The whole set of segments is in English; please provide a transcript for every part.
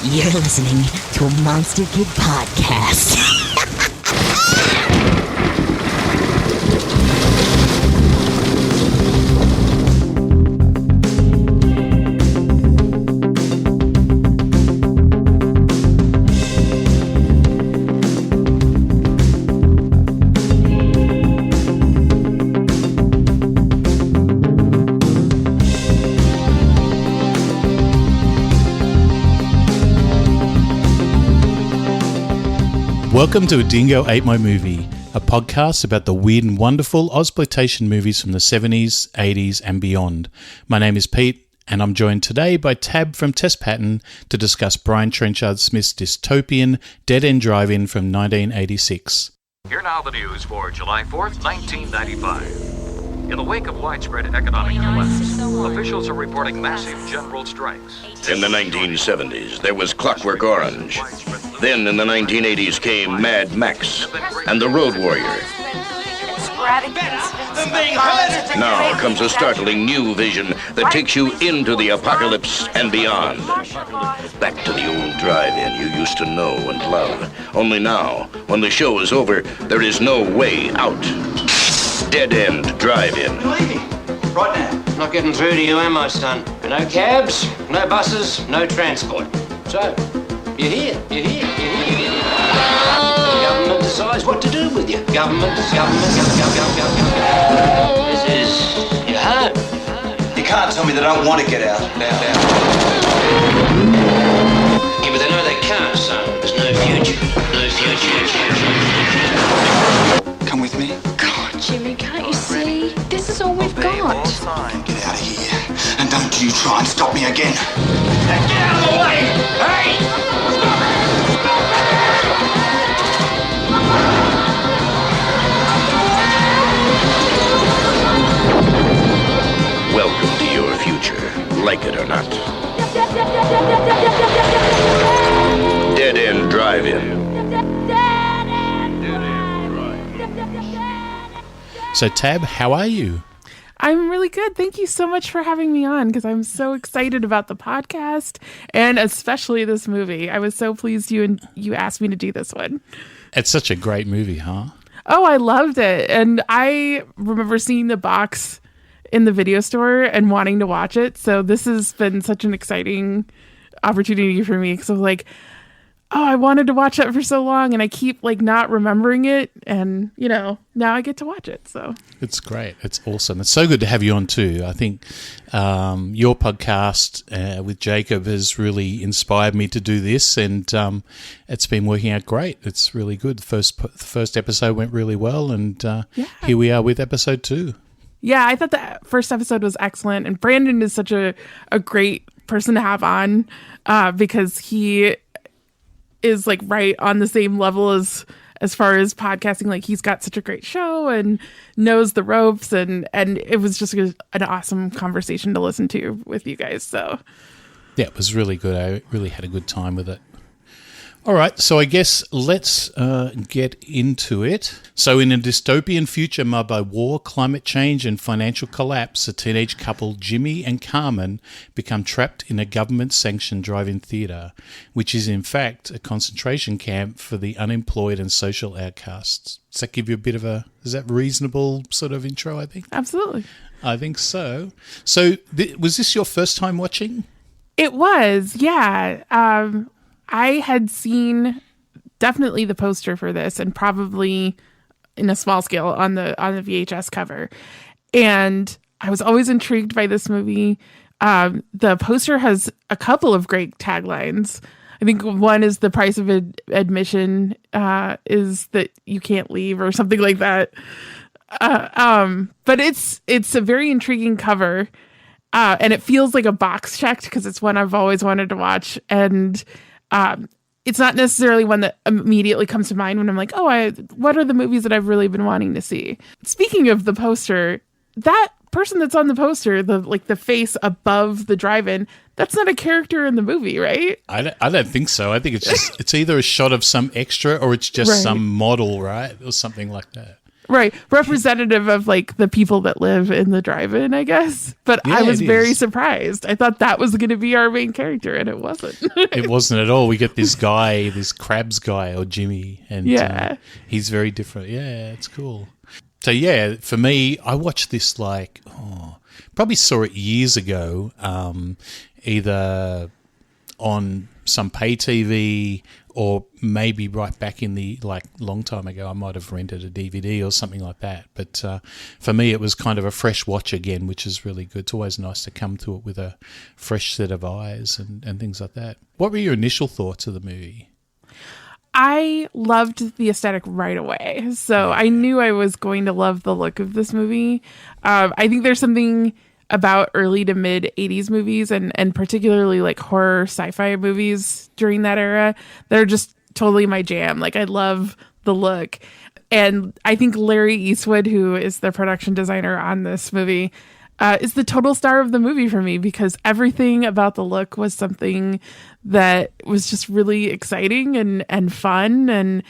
You're listening to a Monster Kid podcast. Welcome to A Dingo Ate My Movie, a podcast about the weird and wonderful Ozploitation movies from the 70s, 80s and beyond. My name is Pete and I'm joined today by Tab from Test Pattern to discuss Brian Trenchard Smith's dystopian Dead End Drive-In from 1986. Here now the news for July 4th, 1995. In the wake of widespread economic collapse, officials are reporting massive general strikes. In the 1970s, there was Clockwork Orange. Then in the 1980s came Mad Max and The Road Warrior. Now comes a startling new vision that takes you into the apocalypse and beyond. Back to the old drive-in you used to know and love. Only now, when the show is over, there is no way out. Dead End Drive-In. Right now. Not getting through to you, am I, son? No cabs, no buses, no transport. So, you're here. The government decides what to do with you. Government. This is your home. You can't tell me they don't want to get out. Yeah, but they know they can't, son. There's no future. Come with me. God, Jimmy, can't you see? This is all we've got. Get out of here. And don't you try and stop me again. Get out of the way! Hey! Welcome to your future, like it or not. Dead End Drive-In. So Tab, how are you? I'm really good. Thank you so much for having me on because I'm so excited about the podcast and especially this movie. I was so pleased you asked me to do this one. It's such a great movie, huh? Oh, I loved it. And I remember seeing the box in the video store and wanting to watch it. So this has been such an exciting opportunity for me because I was like, oh, I wanted to watch that for so long and I keep not remembering it. And, now I get to watch it. So it's great. It's awesome. It's so good to have you on too. I think your podcast with Jacob has really inspired me to do this and it's been working out great. It's really good. The first episode went really well and here we are with episode 2. Yeah, I thought the first episode was excellent. And Brandon is such a great person to have on because he is right on the same level as far as podcasting. He's got such a great show and knows the ropes and it was just an awesome conversation to listen to with you guys. So yeah, it was really good. I really had a good time with it. All right, so I guess let's get into it. So in a dystopian future marred by war, climate change and financial collapse, a teenage couple, Jimmy and Carmen, become trapped in a government-sanctioned drive-in theatre, which is in fact a concentration camp for the unemployed and social outcasts. Does that give you a bit of is that reasonable sort of intro, I think? Absolutely. I think so. So was this your first time watching? It was, yeah. I had seen definitely the poster for this and probably in a small scale on the VHS cover. And I was always intrigued by this movie. The poster has a couple of great taglines. I think one is the price of admission is that you can't leave or something like that. But it's a very intriguing cover. And it feels like a box checked because it's one I've always wanted to watch. And it's not necessarily one that immediately comes to mind when I'm like, what are the movies that I've really been wanting to see? Speaking of the poster, that person that's on the poster, the face above the drive-in, that's not a character in the movie, right? I don't think so. I think it's just it's either a shot of some extra or it's just some model, right? Or something like that. Right. Representative of like the people that live in the drive-in, I guess. But Yeah, I was it very is. surprised. I thought that was going to be our main character, and it wasn't. It wasn't at all. We get this guy, this Krabs guy, or Jimmy, and Yeah. he's very different. Yeah, it's cool. So yeah, for me, I watched this probably saw it years ago, either on some pay TV or maybe right back in the long time ago. I might have rented a DVD or something like that. But for me, it was kind of a fresh watch again, which is really good. It's always nice to come to it with a fresh set of eyes and things like that. What were your initial thoughts of the movie? I loved the aesthetic right away. So I knew I was going to love the look of this movie. I think there's something about early to mid 80s movies and particularly like horror sci-fi movies during that era that are just totally my jam. Like I love the look. And I think Larry Eastwood, who is the production designer on this movie, is the total star of the movie for me because everything about the look was something that was just really exciting and fun and,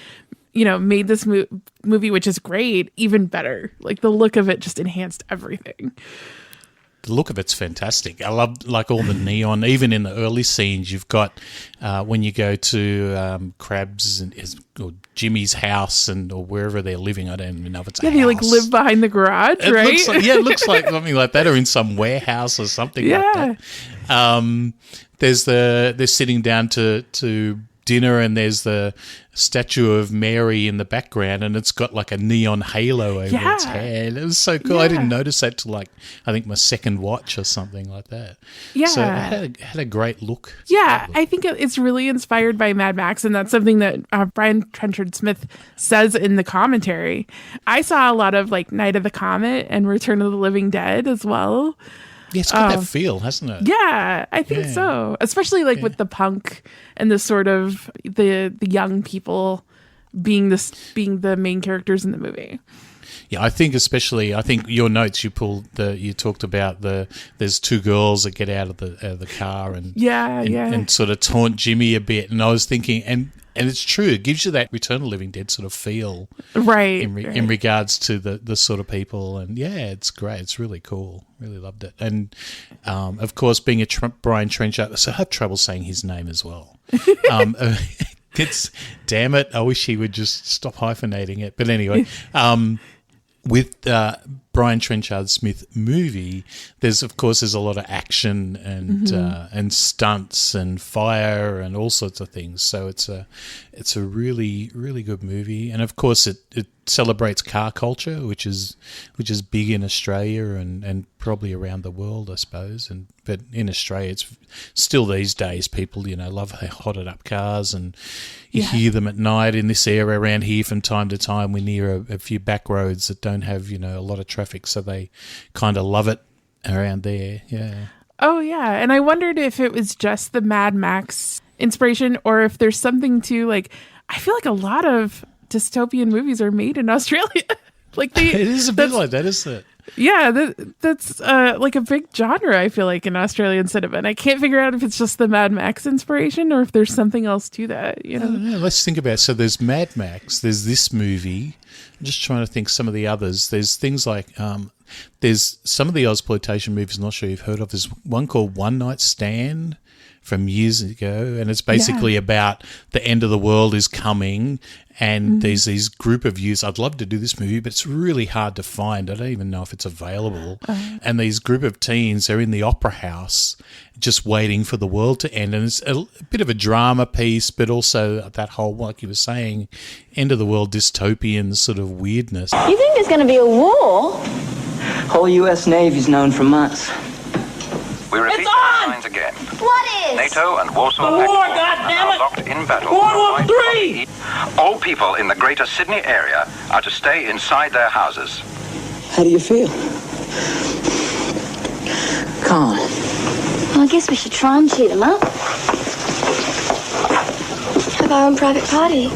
you know, made this movie, which is great, even better. Like the look of it just enhanced everything. The look of it's fantastic. I love like all the neon. Even in the early scenes, you've got when you go to Krabs or Jimmy's house or wherever they're living. I don't even know if it's a house. They like live behind the garage, right? It looks like something like that, or in some warehouse or something like that. They're sitting down to dinner, and there's the statue of Mary in the background, and it's got like a neon halo over its head. It was so cool. Yeah. I didn't notice that till I think my second watch or something like that. Yeah. So it had a great look. Yeah, I think it's really inspired by Mad Max, and that's something that Brian Trenchard Smith says in the commentary. I saw a lot of like Night of the Comet and Return of the Living Dead as well. Yeah, it's got that feel, hasn't it? Yeah, I think so. Especially like with the punk and the sort of the young people being the main characters in the movie. Yeah, I think your notes you talked about there's two girls that get out of the car and sort of taunt Jimmy a bit, and I was thinking and it's true, it gives you that Return of the Living Dead sort of feel, right? In regards to the sort of people, and it's great. It's really cool. Really loved it, and of course, being a Brian Trenchard, so I have trouble saying his name as well. Damn it! I wish he would just stop hyphenating it. But anyway, with Brian Trenchard Smith movie, there's a lot of action and stunts and fire and all sorts of things. So it's a really, really good movie, and of course it celebrates car culture, which is big in Australia and probably around the world, I suppose. But in Australia, it's still these days people love hotted up cars, and you hear them at night in this area around here. From time to time, we're near a few back roads that don't have a lot of traffic, so they kind of love it around there. Yeah. Oh yeah, and I wondered if it was just the Mad Max inspiration, or if there's something to like. I feel like a lot of dystopian movies are made in Australia. Like it is a bit like that, isn't it? Yeah, that's like a big genre, I feel like, in Australian cinema. And I can't figure out if it's just the Mad Max inspiration or if there's something else to that, I don't know. Let's think about it. So there's Mad Max, there's this movie. I'm just trying to think some of the others. There's things like, there's some of the Ozploitation movies I'm not sure you've heard of. There's one called One Night Stand from years ago, and it's basically about the end of the world is coming, and there's these group of youths. I'd love to do this movie, but it's really hard to find. I don't even know if it's available. And these group of teens are in the opera house just waiting for the world to end, and it's a bit of a drama piece, but also that whole, like you were saying, end of the world dystopian sort of weirdness. You think there's going to be a war? Whole U.S. Navy's known for months. We repeat the headlines again. What is? NATO and Warsaw The war, Pact are now locked in battle. World War III! All people in the greater Sydney area are to stay inside their houses. How do you feel? Calm. Well, I guess we should try and cheer them up. Have our own private party.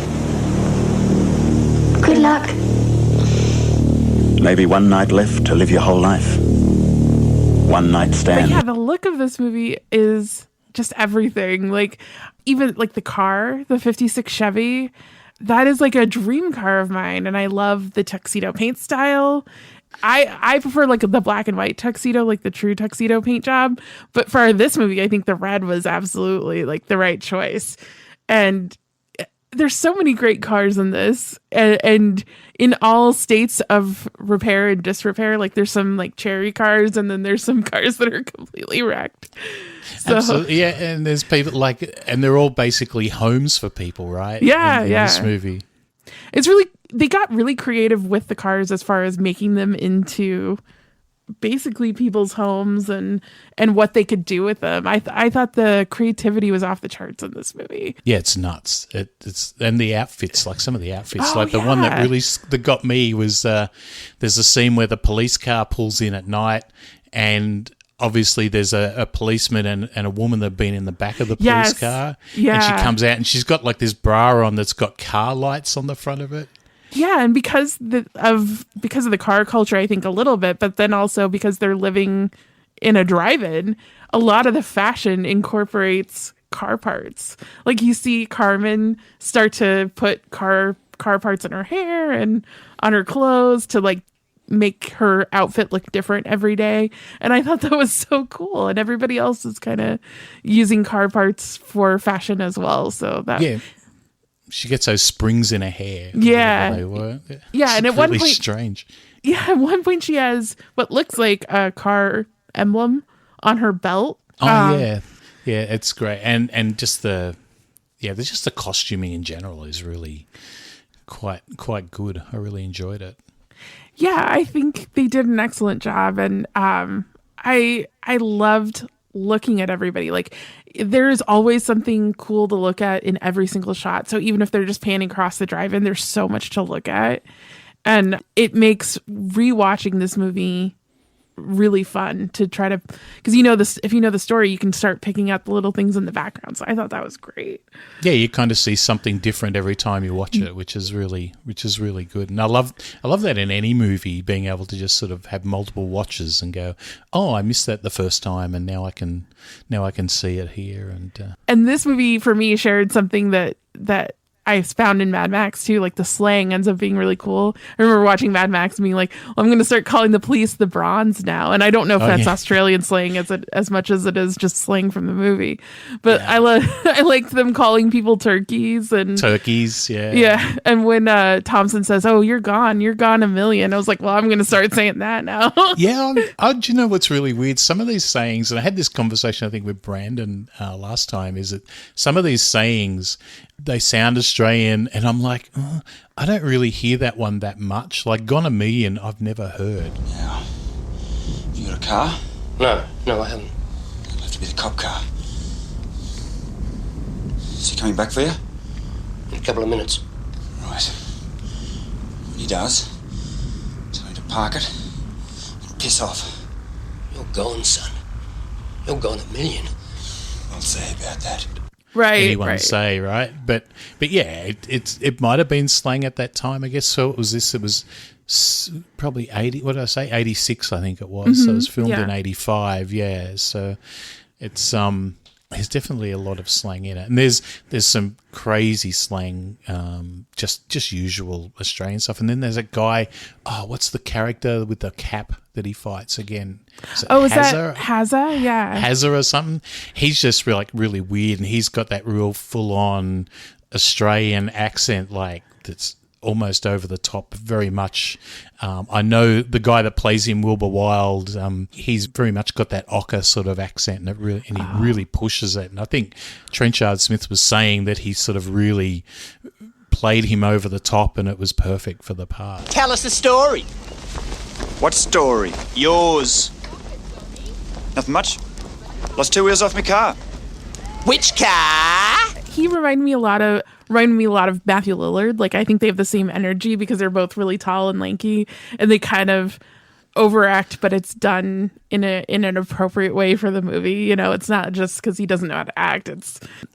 Good luck. Maybe one night left to live your whole life. One night stand. But yeah, the look of this movie is just everything. Like, even like the car, the 56 Chevy, that is like a dream car of mine, and I love the tuxedo paint style. I prefer like the black and white tuxedo, like the true tuxedo paint job. But for this movie, I think the red was absolutely like the right choice. And there's so many great cars in this, and in all states of repair and disrepair. Like there's some like cherry cars, and then there's some cars that are completely wrecked. So, absolutely, yeah. And there's people and they're all basically homes for people, right? Yeah, in this movie. It's really, they got really creative with the cars as far as making them into basically people's homes and what they could do with them. I thought the creativity was off the charts in this movie. Yeah, it's nuts. It's and the outfits, like some of the outfits, Oh, like the one that really that got me was there's a scene where the police car pulls in at night, and obviously there's a policeman and a woman that have been in the back of the police car. Yeah. And she comes out and she's got like this bra on that's got car lights on the front of it. Yeah, and because of the car culture, I think a little bit, but then also because they're living in a drive-in, a lot of the fashion incorporates car parts. Like you see Carmen start to put car parts in her hair and on her clothes to like make her outfit look different every day. And I thought that was so cool. And everybody else is kind of using car parts for fashion as well. So that she gets those springs in her hair. Yeah. They were. Yeah. And at really one point, strange. Yeah. At one point she has what looks like a car emblem on her belt. Oh, yeah. Yeah. It's great. And just the costuming in general is really quite good. I really enjoyed it. Yeah, I think they did an excellent job, and I loved looking at everybody. Like, there's always something cool to look at in every single shot. So even if they're just panning across the drive-in, there's so much to look at, and it makes rewatching this movie really fun to try to, because if you know the story, you can start picking out the little things in the background. So I thought that was great. Yeah, you kind of see something different every time you watch it, which is really good. And I love that in any movie, being able to just sort of have multiple watches and go, oh, I missed that the first time, and now I can see it here. And this movie for me shared something that I found in Mad Max too. Like the slang ends up being really cool. I remember watching Mad Max and being like, well, I'm going to start calling the police the Bronze now. And I don't know if that's Australian slang as much as it is just slang from the movie. But I liked them calling people turkeys and turkeys. Yeah. Yeah. And when Thompson says, oh, you're gone a million. I was like, well, I'm going to start saying that now. Yeah. Do you know what's really weird? Some of these sayings, and I had this conversation, I think, with Brandon last time, is that some of these sayings, they sound Australian, and I'm like, I don't really hear that one that much. Like Gone a Million, I've never heard. Yeah. Have you got a car? No, I haven't. It'll have to be the cop car. Is he coming back for you? In a couple of minutes. Right. When he does, tell him to park it and piss off. You're gone, son. You're gone a million. I'll say about that. Right, anyone say, right? But yeah, it might have been slang at that time, I guess. So it was probably 80. What did I say? 86, I think it was. Mm-hmm. So it was filmed in 85. Yeah, so it's there's definitely a lot of slang in it, and there's some crazy slang, just usual Australian stuff. And then there's a guy. Oh, what's the character with the cap that he fights again? Is that Hazza? Yeah, Hazza or something. He's just really weird, and he's got that real full-on Australian accent, like that's almost over the top, very much. I know the guy that plays him, Wilbur Wilde, he's very much got that ochre sort of accent, and he really pushes it. And I think Trenchard Smith was saying that he sort of really played him over the top, and it was perfect for the part. Tell us the story. What story? Yours. Nothing much. Lost 2 wheels off my car. Which car? He reminded me a lot of Matthew Lillard. Like, I think they have the same energy because they're both really tall and lanky, and they kind of overact, but it's done in an appropriate way for the movie. You know, it's not just because he doesn't know how to act.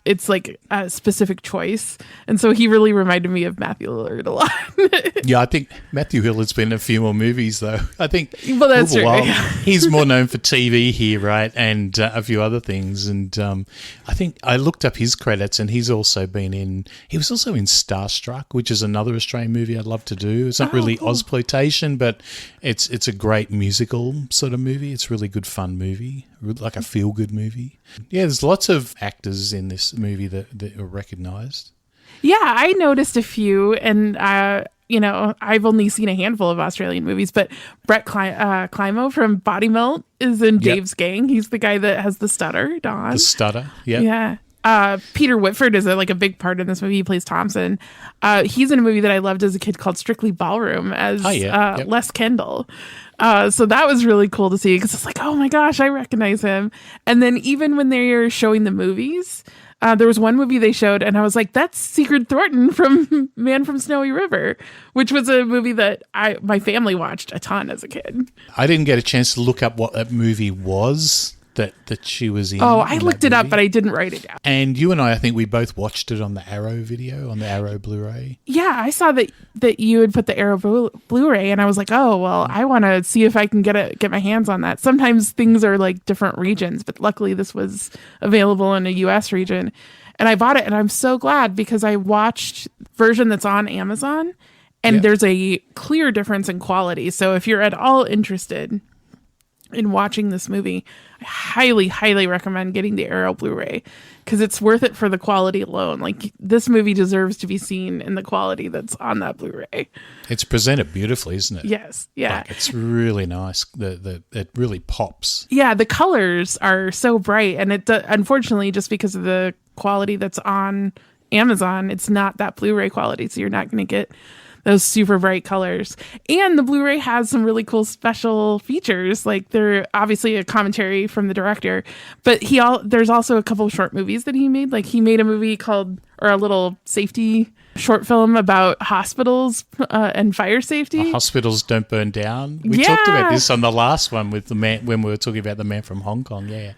It's like a specific choice. And so he really reminded me of Matthew Lillard a lot. Yeah, I think Matthew Hillard's been in a few more movies, though. I think well, that's true. He's more known for TV here, right? And a few other things. And I think I looked up his credits, and he's also been in... He was also in Starstruck, which is another Australian movie I'd love to do. It's not really cool. Ozploitation, but it's a great musical sort of movie. It's a really good, fun movie, like a feel-good movie. Yeah, there's lots of actors in this movie that are recognised. Yeah, I noticed a few, and you know, I've only seen a handful of Australian movies, but Brett Climo from Body Melt is in Dave's Gang. He's the guy that has the stutter, Don. The stutter, yeah. Peter Whitford is a big part in this movie. He plays Thompson. He's in a movie that I loved as a kid called Strictly Ballroom as Les Kendall. So that was really cool to see because it's like, oh my gosh, I recognize him. And then even when they're showing the movies, there was one movie they showed and I was like, that's Sigurd Thornton from Man from Snowy River, which was a movie that my family watched a ton as a kid. I didn't get a chance to look up what that movie was that she was in. Oh, I looked it up, but I didn't write it down. And you and I think we both watched it on the Arrow video, on the Arrow Blu-ray. Yeah, I saw that you had put the Arrow Blu-ray, and I was like, oh, well, I want to see if I can get my hands on that. Sometimes things are like different regions, but luckily this was available in a U.S. region. And I bought it, and I'm so glad because I watched version that's on Amazon, and there's a clear difference in quality. So if you're at all interested in watching this movie, I highly, highly recommend getting the Arrow Blu-ray because it's worth it for the quality alone. Like, this movie deserves to be seen in the quality that's on that Blu-ray. It's presented beautifully, isn't it? Yes, yeah. Like, it's really nice. It really pops. Yeah, the colors are so bright, and it unfortunately, just because of the quality that's on Amazon, it's not that Blu-ray quality, so you're not going to get those super bright colors. And the Blu-ray has some really cool special features. Like, they're obviously a commentary from the director, but there's also a couple of short movies that he made. Like, he made a movie a little safety short film about hospitals and fire safety. Hospitals Don't Burn Down. We talked about this on the last one with the man when we were talking about the man from Hong Kong. Yeah.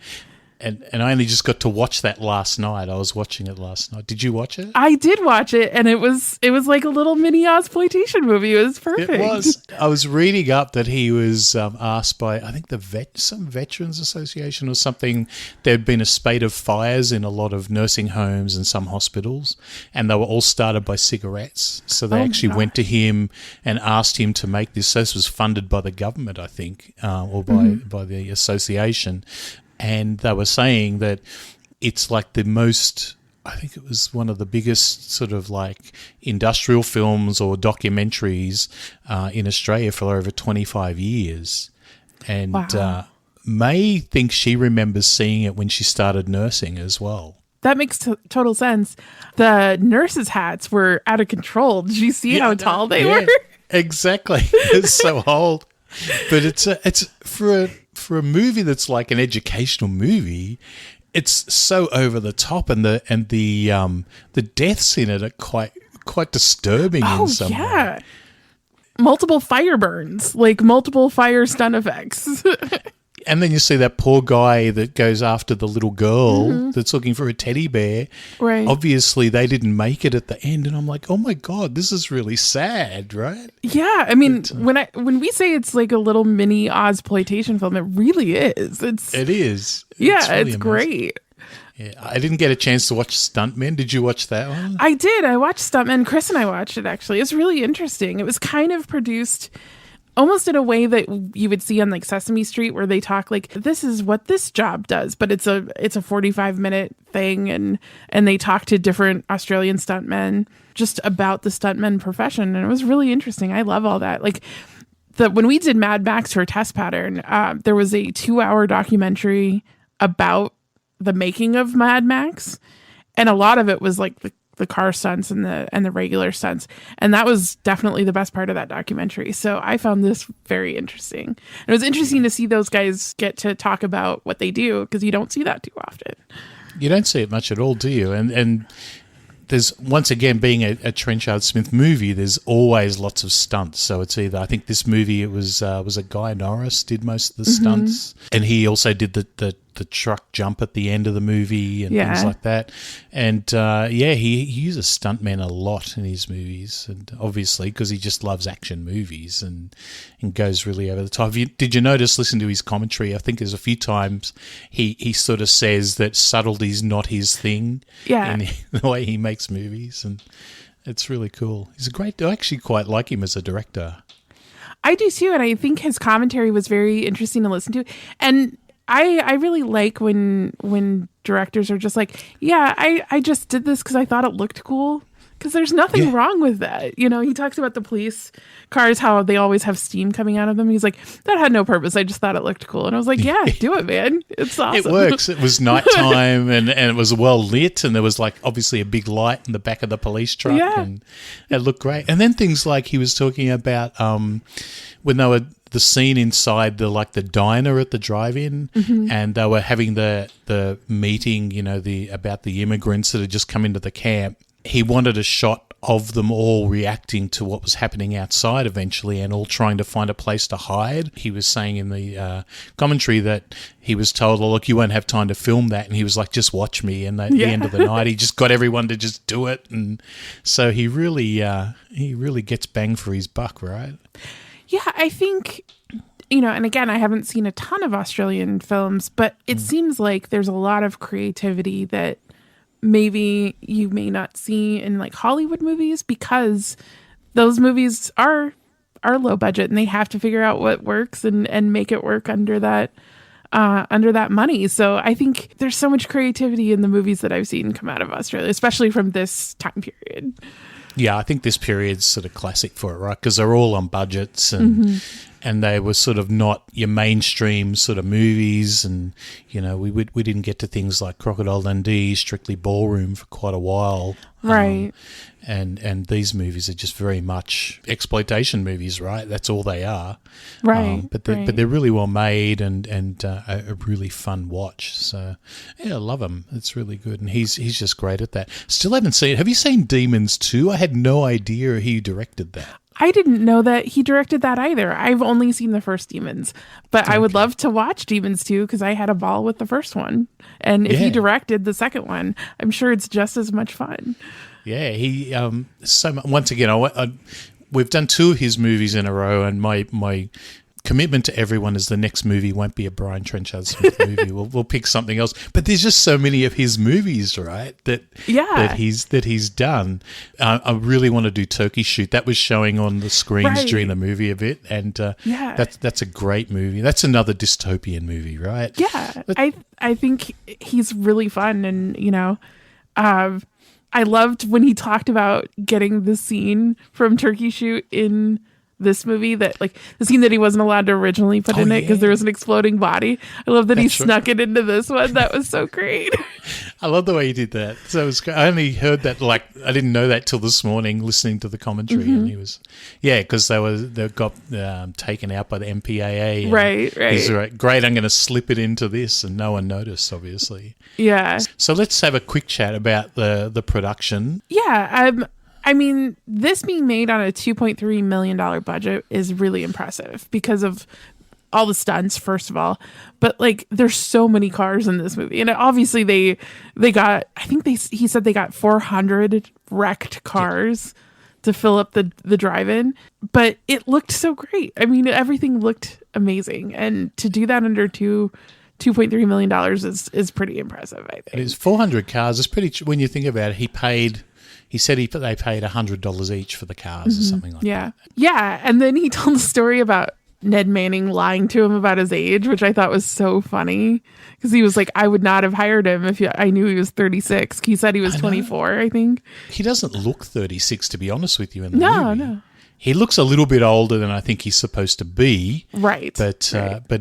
And I only just got to watch that last night. I was watching it last night. Did you watch it? I did watch it, and it was like a little mini Ozploitation movie. It was perfect. It was. I was reading up that he was asked by, I think, some Veterans Association or something. There had been a spate of fires in a lot of nursing homes and some hospitals, and they were all started by cigarettes. So they actually went to him and asked him to make this. So this was funded by the government, I think, or by the association. And they were saying that it's like I think it was one of the biggest sort of like industrial films or documentaries in Australia for over 25 years. And May thinks she remembers seeing it when she started nursing as well. That makes total sense. The nurses' hats were out of control. Did you see how tall they were? Exactly. It's so old. But it's for a movie that's like an educational movie, it's so over the top, and the deaths in it are quite disturbing in some way. Multiple fire burns, like multiple fire stun effects. And then you see that poor guy that goes after the little girl that's looking for a teddy bear. Right. Obviously, they didn't make it at the end, and I'm like, oh my God, this is really sad, right? Yeah, I mean, when we say it's like a little mini Ozploitation film, it really is. It is. Yeah, it's great. Yeah, I didn't get a chance to watch Stuntmen. Did you watch that one? I did. I watched Stuntmen. Chris and I watched it, actually. It's really interesting. It was kind of produced almost in a way that you would see on like Sesame Street, where they talk like, this is what this job does, but it's a 45-minute thing, and they talk to different Australian stuntmen just about the stuntman profession, and it was really interesting. I love all that. Like, when we did Mad Max for Test Pattern, there was a 2-hour documentary about the making of Mad Max, and a lot of it was like the car stunts and the regular stunts, and that was definitely the best part of that documentary. So I found this very interesting. And it was interesting to see those guys get to talk about what they do, because you don't see that too often. You don't see it much at all, do you? And there's, once again, being a Trenchard Smith movie, there's always lots of stunts. So it's either, I think this movie, it was a Guy Norris did most of the stunts, and he also did the truck jump at the end of the movie and things like that. And he uses stuntmen a lot in his movies, and obviously because he just loves action movies and goes really over the top. Did you notice, listen to his commentary, I think there's a few times he sort of says that subtlety's not his thing in the way he makes movies, and it's really cool. He's I actually quite like him as a director. I do too, and I think his commentary was very interesting to listen to. And I really like when directors are just like, yeah, I just did this because I thought it looked cool. Because there's nothing wrong with that. You know, he talks about the police cars, how they always have steam coming out of them. He's like, that had no purpose. I just thought it looked cool. And I was like, yeah, do it, man. It's awesome. It works. It was nighttime and it was well lit, and there was like obviously a big light in the back of the police truck, and it looked great. And then things like he was talking about when they were the scene inside the diner at the drive-in, and they were having the meeting, you know, about the immigrants that had just come into the camp. He wanted a shot of them all reacting to what was happening outside eventually, and all trying to find a place to hide. He was saying in the commentary that he was told, "Oh, look, you won't have time to film that," and he was like, "Just watch me." And at the end of the night, he just got everyone to just do it, and so he really gets bang for his buck, right? Yeah, I think, you know, and again, I haven't seen a ton of Australian films, but it seems like there's a lot of creativity that maybe you may not see in like Hollywood movies, because those movies are low budget and they have to figure out what works and make it work under that money. So I think there's so much creativity in the movies that I've seen come out of Australia, especially from this time period. Yeah, I think this period's sort of classic for it, right? Because they're all on budgets and they were sort of not your mainstream sort of movies, and you know we didn't get to things like Crocodile Dundee, Strictly Ballroom for quite a while, right? And these movies are just very much exploitation movies, right? That's all they are, right? But they're really well made and a really fun watch. So yeah, I love him. It's really good, and he's just great at that. Still haven't seen. Have you seen Demons 2? I had no idea he directed that. I didn't know that he directed that either. I've only seen the first Demons, but I would love to watch Demons 2 because I had a ball with the first one. And if he directed the second one, I'm sure it's just as much fun. Yeah, he once again, we've done 2 of his movies in a row, and my commitment to everyone is the next movie won't be a Brian Trenchard Smith movie. We'll pick something else. But there's just so many of his movies, right? That he's done. I really want to do Turkey Shoot. That was showing on the screens during the movie a bit, and that's a great movie. That's another dystopian movie, right? Yeah, I think he's really fun, and you know, I loved when he talked about getting the scene from Turkey Shoot in this movie, that like the scene that he wasn't allowed to originally put in it because there was an exploding body. I love that he snuck it into this one. That was so great. I love the way he did that. So it was, I only heard that, like, I didn't know that till this morning listening to the commentary, and he was, because they got taken out by the MPAA. And right. He's like, great, I'm going to slip it into this, and no one noticed, obviously. Yeah. So let's have a quick chat about the production. Yeah. I mean, this being made on a $2.3 million budget is really impressive because of all the stunts, first of all. But like, there's so many cars in this movie, and obviously they got. I think he said they got 400 wrecked cars to fill up the drive-in. But it looked so great. I mean, everything looked amazing, and to do that under $2.3 million is pretty impressive, I think. It's 400 cars. It's pretty. When you think about it, He said they paid $100 each for the cars or something like that. Yeah, and then he told a story about Ned Manning lying to him about his age, which I thought was so funny, because he was like, I would not have hired him if I knew he was 36. He said he was 24, I think. He doesn't look 36, to be honest with you, in the movie. No. He looks a little bit older than I think he's supposed to be. Right. But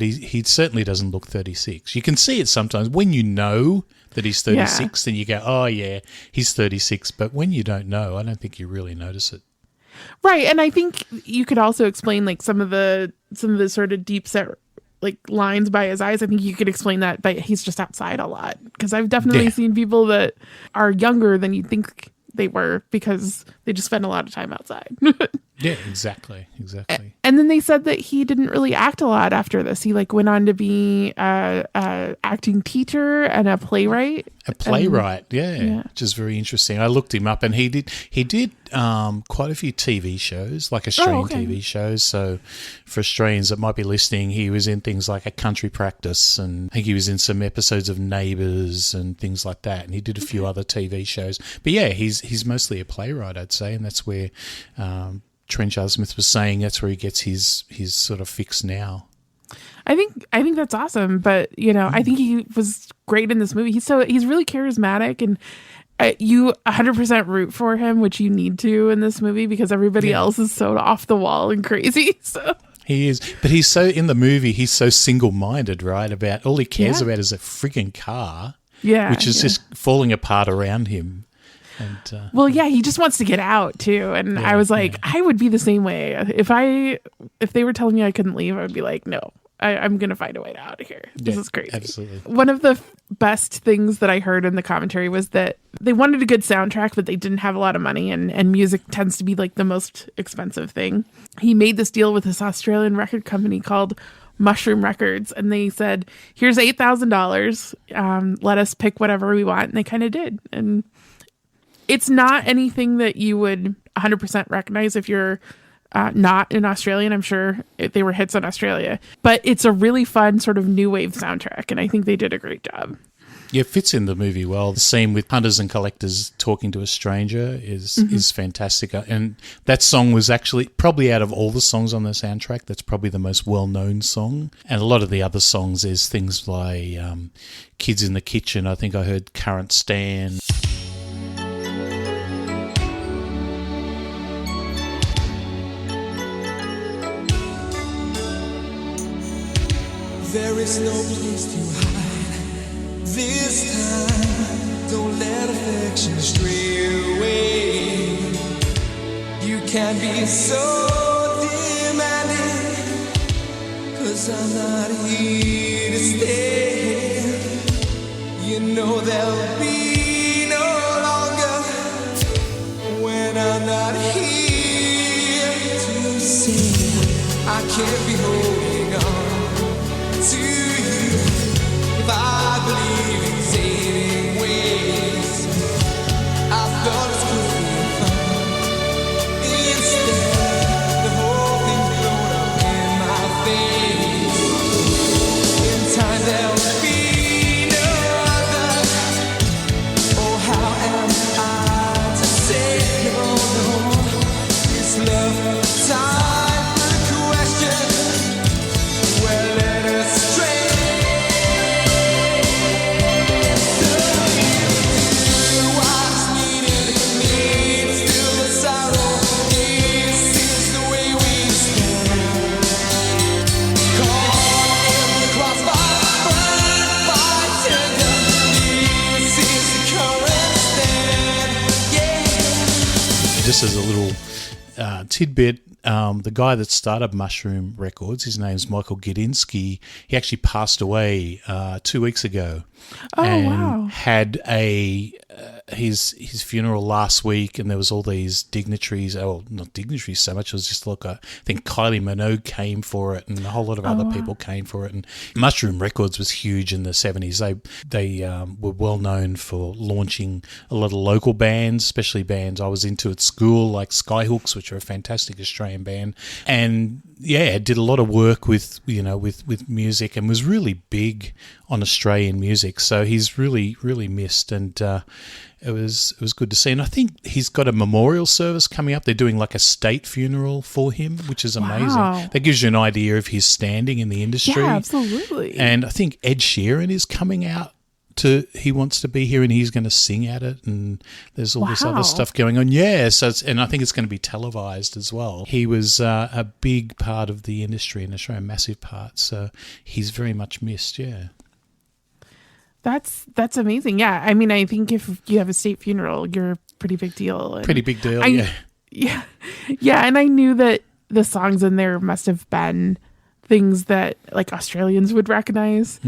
he certainly doesn't look 36. You can see it sometimes when you know that he's 36, then you go, oh yeah, he's 36. But when you don't know, I don't think you really notice it. Right, and I think you could also explain like some of the sort of deep set like lines by his eyes. I think you could explain that by he's just outside a lot, because I've definitely seen people that are younger than you think they were because they just spent a lot of time outside. Yeah, exactly. And then they said that he didn't really act a lot after this. He like went on to be a acting teacher and a playwright. Yeah, which is very interesting. I looked him up, and he did quite a few TV shows, like Australian TV shows. So for Australians that might be listening, he was in things like A Country Practice, and I think he was in some episodes of Neighbours and things like that. And he did a few other TV shows. But yeah, he's mostly a playwright, I'd say, and that's where Trent Charles Smith was saying that's where he gets his sort of fix now. I think that's awesome, but I think he was great in this movie. He's really charismatic, and you 100% root for him, which you need to in this movie because everybody else is so off the wall and crazy. So he is, but he's so in the movie. He's so single-minded, right? About all he cares about is a freaking car, which is just falling apart around him. And, he just wants to get out too. And I was like, I would be the same way. If they were telling me I couldn't leave, I would be like, no, I'm going to find a way out of here. This is crazy. Absolutely. One of the best things that I heard in the commentary was that they wanted a good soundtrack, but they didn't have a lot of money, and music tends to be like the most expensive thing. He made this deal with this Australian record company called Mushroom Records, and they said, here's $8,000. Let us pick whatever we want. And they kind of did. And it's not anything that you would 100% recognize if you're not an Australian. I'm sure they were hits in Australia, but it's a really fun sort of new wave soundtrack, and I think they did a great job. Yeah, it fits in the movie well. The scene with hunters and collectors talking to a stranger is fantastic. And that song was actually, probably out of all the songs on the soundtrack, that's probably the most well-known song. And a lot of the other songs, there's things like Kids in the Kitchen. I think I heard Current Stand. There is no place to hide this time. Don't let affection stray away. You can be so demanding, 'cause I'm not here to stay. You know there'll be no longer when I'm not here to see. I can't be holding on to you if I believe in saving ways. I thought it's could be fun. Instead, the whole thing's blown up in my face. In time there'll be no other. Oh, how am I to say no? It's love time for the question. Well, let us stray. So you do what's needed still the sorrow. This is the way we stand. Caught in the crossfire, burned by tender. This is the current stand. Yeah. Just as a little tidbit, the guy that started Mushroom Records, his name's Michael Gudinski. He actually passed away 2 weeks ago, had his funeral last week, and there was all these dignitaries. Oh, not dignitaries so much. It was just like I think Kylie Minogue came for it, and a whole lot of other people came for it. And Mushroom Records was huge in the 70s. They were well known for launching a lot of local bands, especially bands I was into at school, like Skyhooks, which are a fantastic Australian band, and did a lot of work with music, and was really big on Australian music. So he's really missed, and it was good to see. And I think he's got a memorial service coming up. They're doing like a state funeral for him, which is amazing. Wow. That gives you an idea of his standing in the industry. Yeah, absolutely. And I think Ed Sheeran is coming out. He wants to be here, and he's going to sing at it, and there's all this other stuff going on. Yeah, and I think it's going to be televised as well. He was a big part of the industry in Australia, a massive part. So he's very much missed. Yeah, that's amazing. Yeah, I mean, I think if you have a state funeral, you're a pretty big deal. And pretty big deal. Yeah. And I knew that the songs in there must have been things that like Australians would recognize.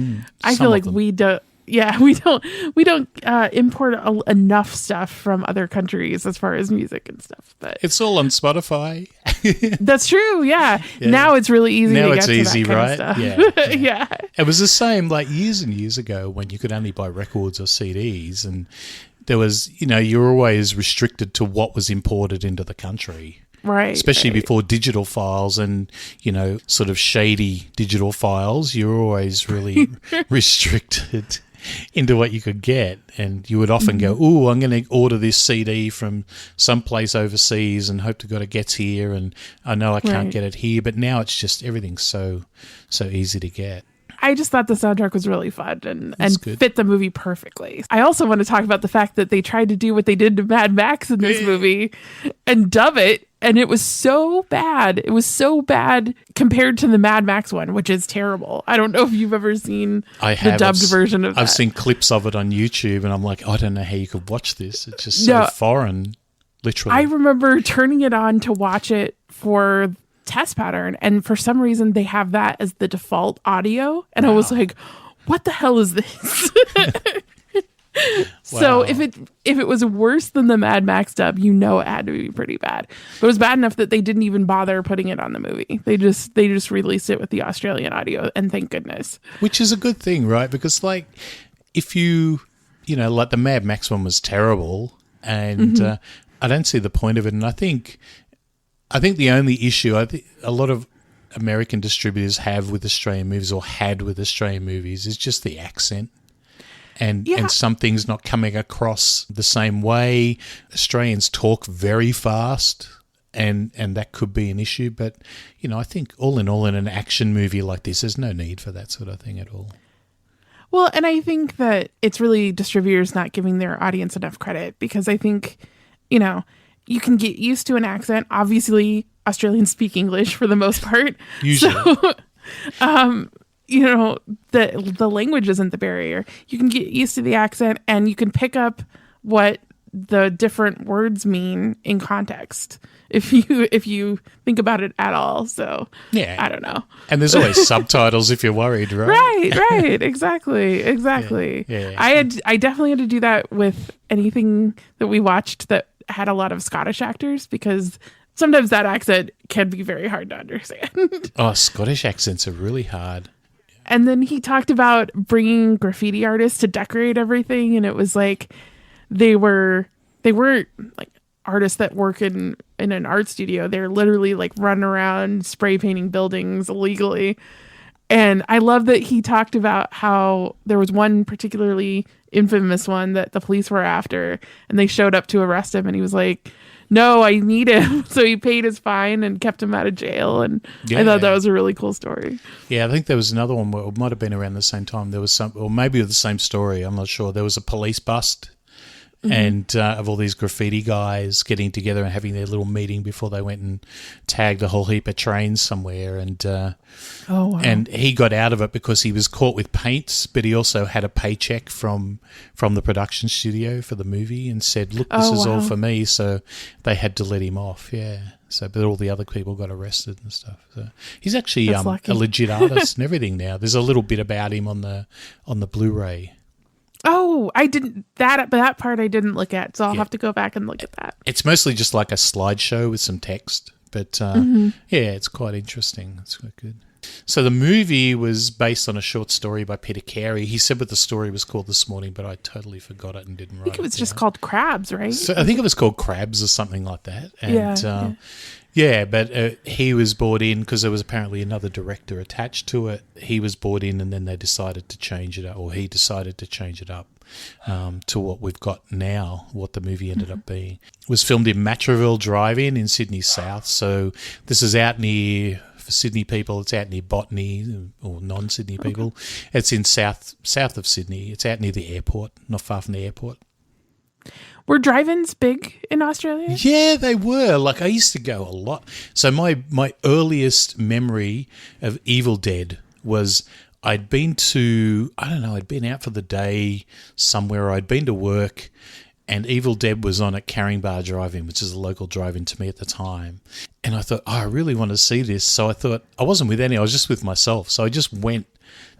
I feel like we don't. Yeah, we don't import enough stuff from other countries as far as music and stuff. But It's all on Spotify. that's true. Yeah. Yeah. Now it's really easy. Now to it's get easy, to that right? kind of stuff. Yeah. It was the same like years and years ago when you could only buy records or CDs, and there was, you were always restricted to what was imported into the country. Right. Especially right. before digital files and, sort of shady digital files, you were always really restricted into what you could get. And you would often go, "Ooh, I'm going to order this CD from someplace overseas and hope to God it gets here. And I know I can't Right. get it here." But now it's just everything's so easy to get. I just thought the soundtrack was really fun and good. fit the movie perfectly. I also want to talk about the fact that they tried to do what they did to Mad Max in this movie and dub it, and it was so bad. It was so bad compared to the Mad Max one, which is terrible. I don't know if you've ever seen the dubbed version of that. I've seen clips of it on YouTube, and I'm like, I don't know how you could watch this. It's just so No. foreign, literally. I remember turning it on to watch it for test pattern, and for some reason they have that as the default audio, and I was like, what the hell is this? So Wow. if it was worse than the Mad Max dub, it had to be pretty bad. But it was bad enough that they didn't even bother putting it on the movie. They just released it with the Australian audio, and thank goodness. Which is a good thing, right? Because, like, if like the Mad Max one was terrible, and I don't see the point of it. And I think the only issue a lot of American distributors have with Australian movies, or had with Australian movies, is just the accent. And some things not coming across the same way. Australians talk very fast, and that could be an issue. But, I think all in an action movie like this, there's no need for that sort of thing at all. Well, and I think that it's really distributors not giving their audience enough credit, because I think, you can get used to an accent. Obviously, Australians speak English for the most part. Usually. So, the language isn't the barrier. You can get used to the accent, and you can pick up what the different words mean in context if you think about it at all. So yeah, I don't know. And there's always subtitles if you're worried, right? Right. Exactly. Yeah. I definitely had to do that with anything that we watched that had a lot of Scottish actors, because sometimes that accent can be very hard to understand. Oh, Scottish accents are really hard. And then he talked about bringing graffiti artists to decorate everything, and it was like they weren't like artists that work in an art studio. They're literally like running around spray painting buildings illegally. And I love that he talked about how there was one particularly infamous one that the police were after, and they showed up to arrest him, and he was like, "No, I need him." So he paid his fine and kept him out of jail. And I thought that was a really cool story. Yeah, I think there was another one where it might have been around the same time. There was some, or maybe the same story. I'm not sure. There was a police bust. And of all these graffiti guys getting together and having their little meeting before they went and tagged a whole heap of trains somewhere. And and he got out of it because he was caught with paints, but he also had a paycheck from the production studio for the movie, and said, "Look, this is all for me." So they had to let him off. Yeah. So, but all the other people got arrested and stuff. So he's actually a legit artist and everything now. There's a little bit about him on the Blu-ray. Oh, I didn't that part I didn't look at, so I'll have to go back and look at that. It's mostly just like a slideshow with some text, but yeah, it's quite interesting. It's quite good. So the movie was based on a short story by Peter Carey. He said what the story was called this morning, but I totally forgot it and didn't write it. I think it was just called Crabs, right? So I think it was called Crabs or something like that. And yeah. But he was brought in because there was apparently another director attached to it. He was brought in, and then they decided to change it up, or he decided to change it up to what we've got now, what the movie ended up being. It was filmed in Matraville Drive-In in Sydney South. So this is out near, for Sydney people, it's out near Botany, or non-Sydney people. It's in south of Sydney. It's out near the airport, not far from the airport. Were drive-ins big in Australia? Yeah, they were. Like, I used to go a lot. So my earliest memory of Evil Dead was I'd been out for the day somewhere. I'd been to work, and Evil Dead was on at Caringbah Drive-In, which is a local drive-in to me at the time. And I thought, I really want to see this. So I thought, I wasn't with any, I was just with myself. So I just went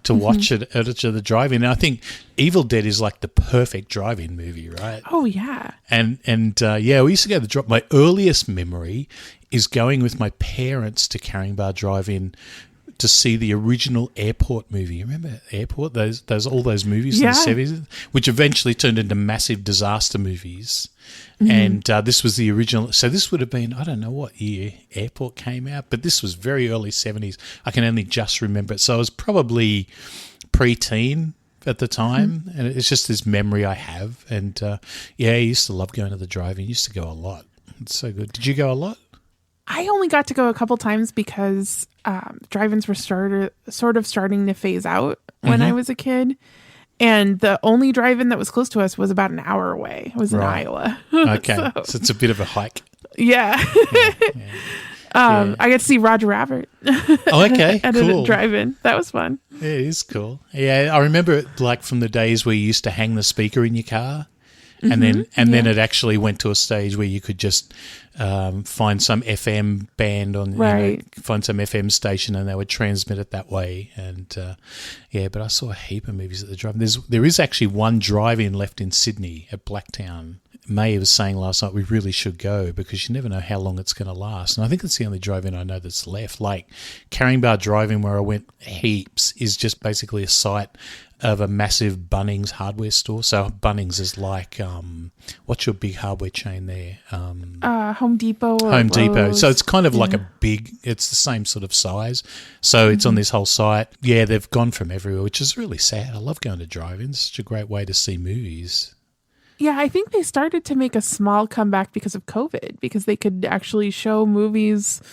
to watch it at the drive-in. And I think Evil Dead is like the perfect drive-in movie, right? Oh, yeah. And yeah, we used to go to the drop. My earliest memory is going with my parents to Caringbah Drive-In to see the original Airport movie. You remember Airport? All those movies in the 70s, which eventually turned into massive disaster movies. And this was the original. So this would have been, I don't know what year Airport came out, but this was very early 70s. I can only just remember it. So I was probably preteen at the time, and it's just this memory I have. And yeah, I used to love going to the drive-in. Used to go a lot. It's so good. Did you go a lot? I only got to go a couple times because drive-ins were sort of starting to phase out when I was a kid. And the only drive-in that was close to us was about an hour away. It was in Iowa. Okay. So it's a bit of a hike. Yeah. I got to see Roger Rabbit. Oh, okay. At cool. a drive-in. That was fun. Yeah, it is cool. Yeah, I remember it like from the days where you used to hang the speaker in your car. And then it actually went to a stage where you could just find some FM band on, find some FM station, and they would transmit it that way. And yeah, but I saw a heap of movies at the drive-in. There is actually one drive-in left in Sydney at Blacktown. May was saying last night we really should go because you never know how long it's going to last. And I think it's the only drive-in I know that's left. Like Caringbah Drive-In, where I went heaps, is just basically a site of a massive Bunnings hardware store. So Bunnings is like, what's your big hardware chain there? Home Depot. Or Home Depot. Lowe's. So it's kind of like it's the same sort of size. So it's on this whole site. Yeah, they've gone from everywhere, which is really sad. I love going to drive-ins. It's such a great way to see movies. Yeah, I think they started to make a small comeback because of COVID, because they could actually show movies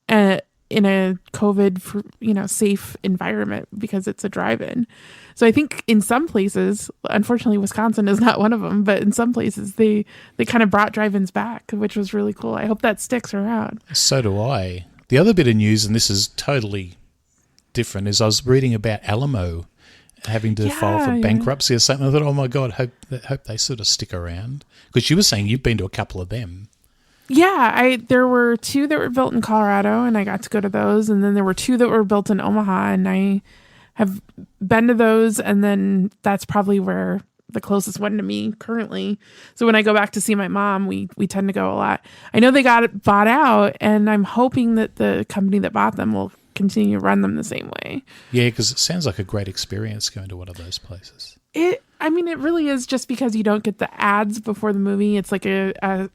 in a COVID, safe environment because it's a drive-in. So I think in some places, unfortunately, Wisconsin is not one of them, but in some places they kind of brought drive-ins back, which was really cool. I hope that sticks around. So do I. The other bit of news, and this is totally different, is I was reading about Alamo having to file for bankruptcy or something. I thought, oh my God, hope they sort of stick around. Because you were saying you've been to a couple of them. Yeah, there were 2 that were built in Colorado, and I got to go to those. And then there were 2 that were built in Omaha, and I have been to those. And then that's probably where the closest one to me currently. So when I go back to see my mom, we tend to go a lot. I know they got bought out, and I'm hoping that the company that bought them will continue to run them the same way. Yeah, because it sounds like a great experience going to one of those places. It really is, just because you don't get the ads before the movie. It's like a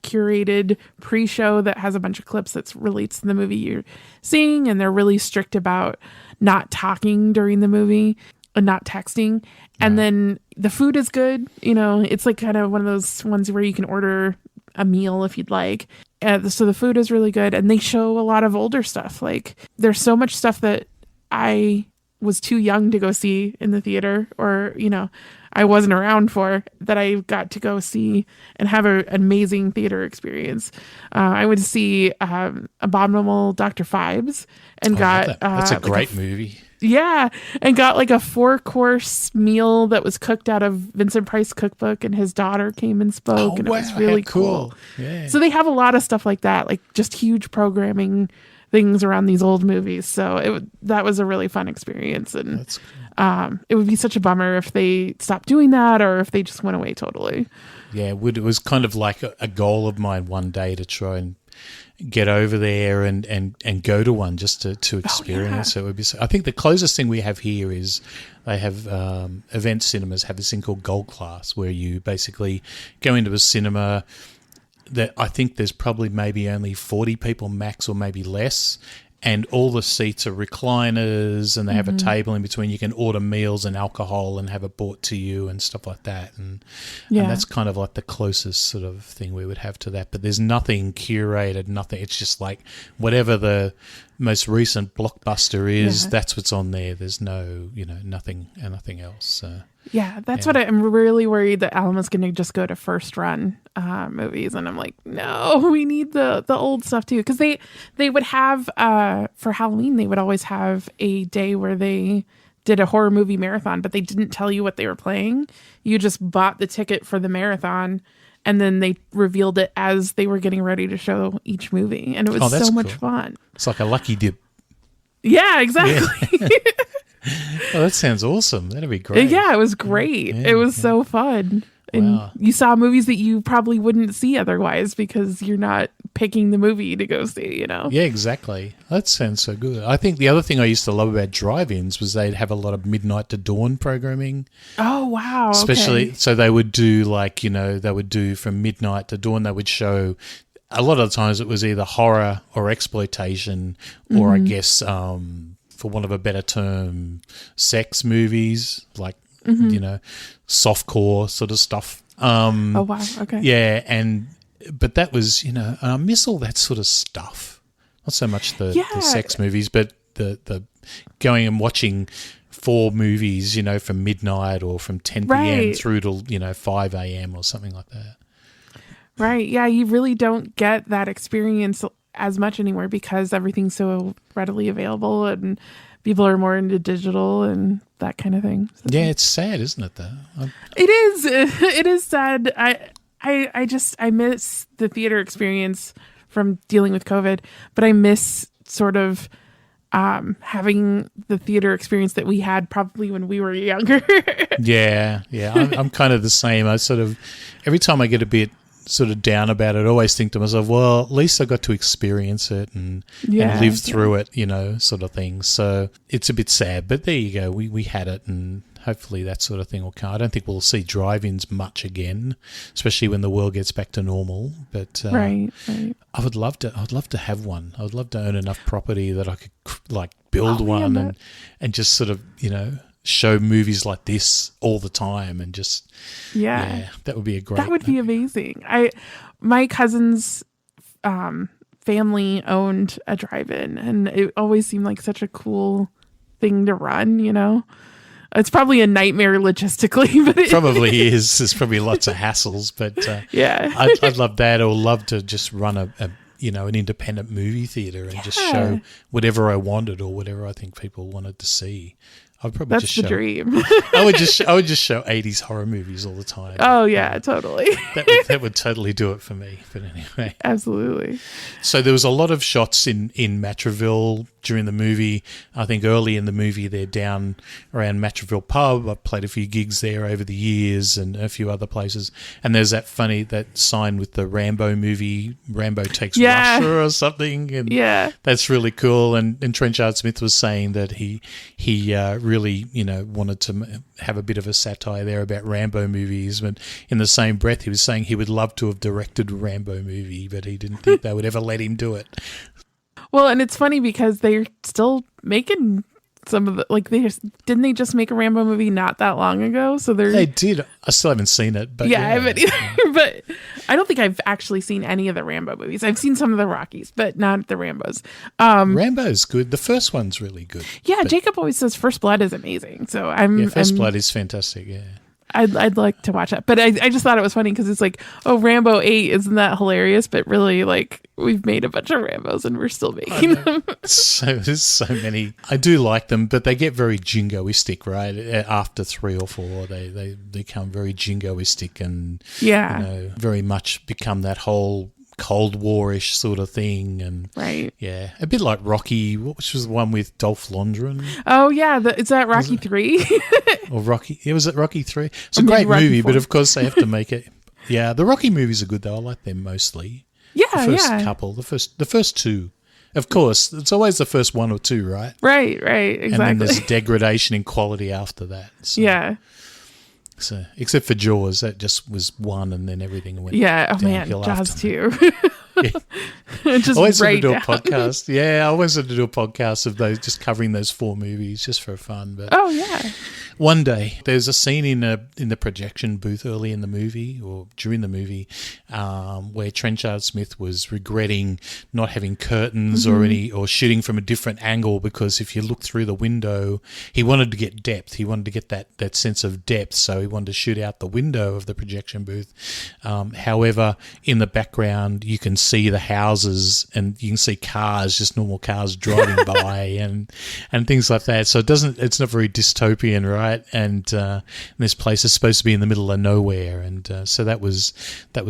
curated pre-show that has a bunch of clips that relates to the movie you're seeing, and they're really strict about not talking during the movie and not texting. And then the food is good. It's like kind of one of those ones where you can order a meal if you'd like. So the food is really good, and they show a lot of older stuff. Like there's so much stuff that I was too young to go see in the theater, or I wasn't around for, that I got to go see and have an amazing theater experience. I would see Abominable Dr. Phibes and got that's a great movie. Yeah, and got like a 4-course meal that was cooked out of Vincent Price cookbook, and his daughter came and spoke, and it was really cool. Yeah. So they have a lot of stuff like that, like just huge programming things around these old movies. So that was a really fun experience, and that's cool. It would be such a bummer if they stopped doing that, or if they just went away totally. Yeah, it was kind of like a goal of mine one day to try and get over there and go to one just to experience it. Would be. I think the closest thing we have here is they have event cinemas have this thing called Gold Class, where you basically go into a cinema that I think there's probably maybe only 40 people max, or maybe less. And all the seats are recliners, and they have a table in between. You can order meals and alcohol and have it brought to you and stuff like that. And that's kind of like the closest sort of thing we would have to that. But there's nothing curated, nothing. It's just like whatever the most recent blockbuster is, that's what's on there. There's no, nothing else. So. Yeah, that's what I'm really worried that Alamo's going to just go to first run movies, and I'm like, no, we need the old stuff too, because they would have for Halloween they would always have a day where they did a horror movie marathon, but they didn't tell you what they were playing. You just bought the ticket for the marathon, and then they revealed it as they were getting ready to show each movie, and it was so much fun. It's like a lucky dip. Yeah, exactly. Oh, that sounds awesome. That'd be great. Yeah, it was great. Yeah, it was so fun. And Wow. you saw movies that you probably wouldn't see otherwise because you're not picking the movie to go see, you know? Yeah, exactly. That sounds so good. I think the other thing I used to love about drive-ins was they'd have a lot of midnight to dawn programming. Oh, wow. Especially, okay. so they would do they would do from midnight to dawn, they would show, a lot of the times it was either horror or exploitation or I guess, for want of a better term, sex movies, like, softcore sort of stuff. Oh, wow. Okay. Yeah, but that was, I miss all that sort of stuff. Not so much the sex movies, but the going and watching 4 movies, from midnight or from 10 p.m. Right. through to, 5 a.m. or something like that. Right. Yeah, you really don't get that experience as much anymore because everything's so readily available and people are more into digital and that kind of thing. So. Yeah, it's sad, isn't it, though? It is. It is sad. I miss the theater experience from dealing with COVID, but I miss sort of having the theater experience that we had probably when we were younger. Yeah. I'm kind of the same. I sort of, every time I get a bit sort of down about it, I always think to myself, well, at least I got to experience it and live through it, sort of thing. So it's a bit sad, but there you go. We had it, and hopefully that sort of thing will come. I don't think we'll see drive-ins much again, especially when the world gets back to normal. But right. I would love to. I'd love to have one. I would love to own enough property that I could build one and just sort of show movies like this all the time and just that would be a great. That would be amazing. My cousin's family owned a drive-in, and it always seemed like such a cool thing to run. It's probably a nightmare logistically, but it probably is. There's probably lots of hassles, but I'd love that, or love to just run an independent movie theater and just show whatever I wanted or whatever I think people wanted to see. I'd probably That's the dream. I would just show 80s horror movies all the time. Oh yeah, totally. That would totally do it for me. But anyway, absolutely. So there was a lot of shots in Matraville during the movie. I think early in the movie they're down around Matraville pub. I played a few gigs there over the years and a few other places. And there's that sign with the Rambo movie, Rambo Takes Russia or something. And that's really cool. And Trenchard Smith was saying that he really, wanted to have a bit of a satire there about Rambo movies. But in the same breath, he was saying he would love to have directed a Rambo movie, but he didn't think they would ever let him do it. Well, and it's funny because they're still making some of the didn't they just make a Rambo movie not that long ago? So they did. I still haven't seen it, but I haven't either. But I don't think I've actually seen any of the Rambo movies. I've seen some of the Rockies, but not the Rambos. Rambo's good. The first one's really good. Yeah, Jacob always says First Blood is amazing. So First Blood is fantastic. Yeah. I'd like to watch it, but I just thought it was funny because it's like, oh, Rambo 8, isn't that hilarious? But really, we've made a bunch of Rambos and we're still making them. So there's so many. I do like them, but they get very jingoistic, right? After 3 or 4, they become very jingoistic and very much become that whole Cold War-ish sort of thing, and a bit like Rocky, which was the one with Dolph Lundgren. Oh yeah, is that Rocky 3? Or Rocky? Yeah, was it Rocky 3? It's a great movie, but of course they have to make it. Yeah, the Rocky movies are good though. I like them mostly. Yeah, the first couple, the first 2. Of course, it's always the first 1 or 2, right? Right, exactly. And then there's degradation in quality after that. So. Yeah. So, except for Jaws, that just was 1, and then everything went. Yeah, oh man, Jaws 2. I always wanted to do a podcast. Yeah, I always wanted to do a podcast of those, just covering those 4 movies, just for fun. But oh yeah. One day, there's a scene in the projection booth early in the movie or during the movie where Trenchard Smith was regretting not having curtains or shooting from a different angle, because if you look through the window, he wanted to get depth. He wanted to get that sense of depth, so he wanted to shoot out the window of the projection booth. However, in the background, you can see the houses and you can see cars, just normal cars driving by and things like that. So it's not very dystopian, right? And this place is supposed to be in the middle of nowhere, and so that was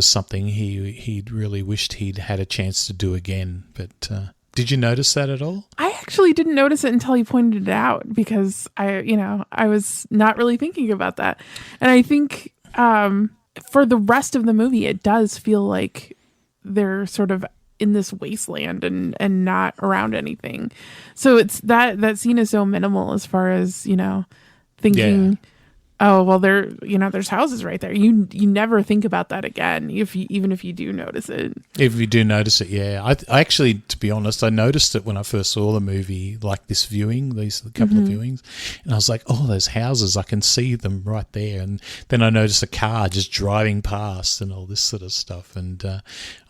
something he really wished he'd had a chance to do again. But Did you notice that at all? I actually didn't notice it until he pointed it out because I was not really thinking about that. And I think for the rest of the movie, it does feel like they're sort of in this wasteland and not around anything. So it's that scene is so minimal as far as, thinking, oh, well, there's houses right there. You never think about that again, even if you do notice it. If you do notice it, yeah. I actually, to be honest, I noticed it when I first saw the movie, like this viewing, these couple of viewings, and I was like, oh, those houses, I can see them right there. And then I noticed a car just driving past and all this sort of stuff. And I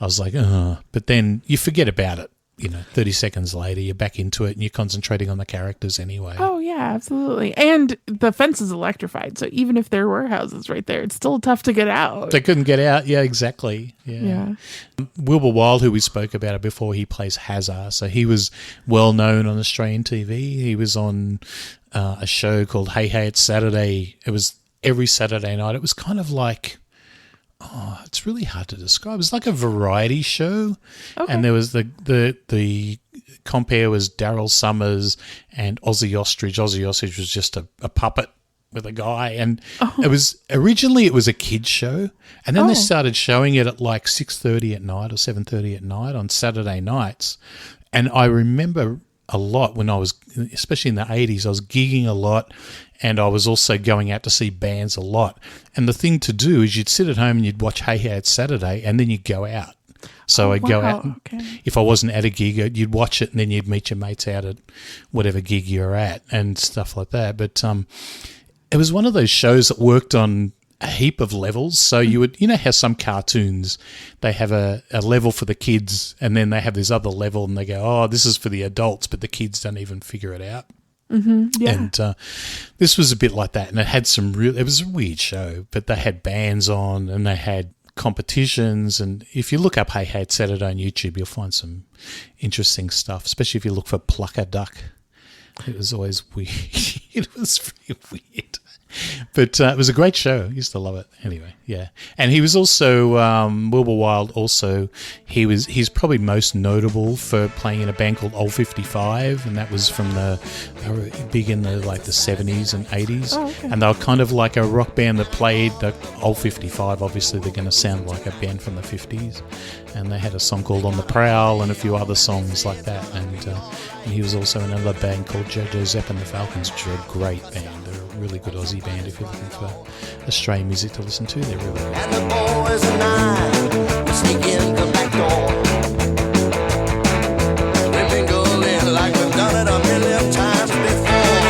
was like, oh. But then you forget about it. 30 seconds later, you're back into it and you're concentrating on the characters anyway. Oh, yeah, absolutely. And the fence is electrified. So even if there were houses right there, it's still tough to get out. They couldn't get out. Yeah, exactly. Yeah. Wilbur Wilde, who we spoke about it before, he plays Hazar. So he was well known on Australian TV. He was on a show called Hey Hey It's Saturday. It was every Saturday night. It was kind of like... Oh, it's really hard to describe. It was like a variety show, and there was the compere was Daryl Summers and Ozzy Ostrich. Ozzy Ostrich was just a puppet with a guy, and it was originally a kids show, and then they started showing it at like 6:30 at night or 7:30 at night on Saturday nights, and I remember a lot when I was, especially in the 80s, I was gigging a lot, and I was also going out to see bands a lot. And the thing to do is you'd sit at home and you'd watch Hey Hey It's Saturday, and then you'd go out. So I'd go out. If I wasn't at a gig, you'd watch it, and then you'd meet your mates out at whatever gig you're at and stuff like that. But it was one of those shows that worked on a heap of levels. So you would, how some cartoons, they have a level for the kids, and then they have this other level, and they go, oh, this is for the adults, but the kids don't even figure it out. Yeah. And this was a bit like that, and it had it was a weird show, but they had bands on, and they had competitions, and if you look up Hey Hey It's Saturday on YouTube, you'll find some interesting stuff, especially if you look for Plucker Duck. It was always weird. It was really weird. But it was a great show. I used to love it. Anyway, yeah. And he was also, Wilbur Wilde also, he's probably most notable for playing in a band called Old 55, and that was from big in the 70s and 80s. Oh, okay. And they were kind of like a rock band that played the Old 55. Obviously, they're going to sound like a band from the 50s. And they had a song called On the Prowl and a few other songs like that. And he was also in another band called Jojo Zapp and the Falcons, which are a great band. They're a really good Aussie band if you're looking for Australian music to listen to. They're really good. And the boys and I, we sneak in the back door. We mingle in like we've done it a million times before.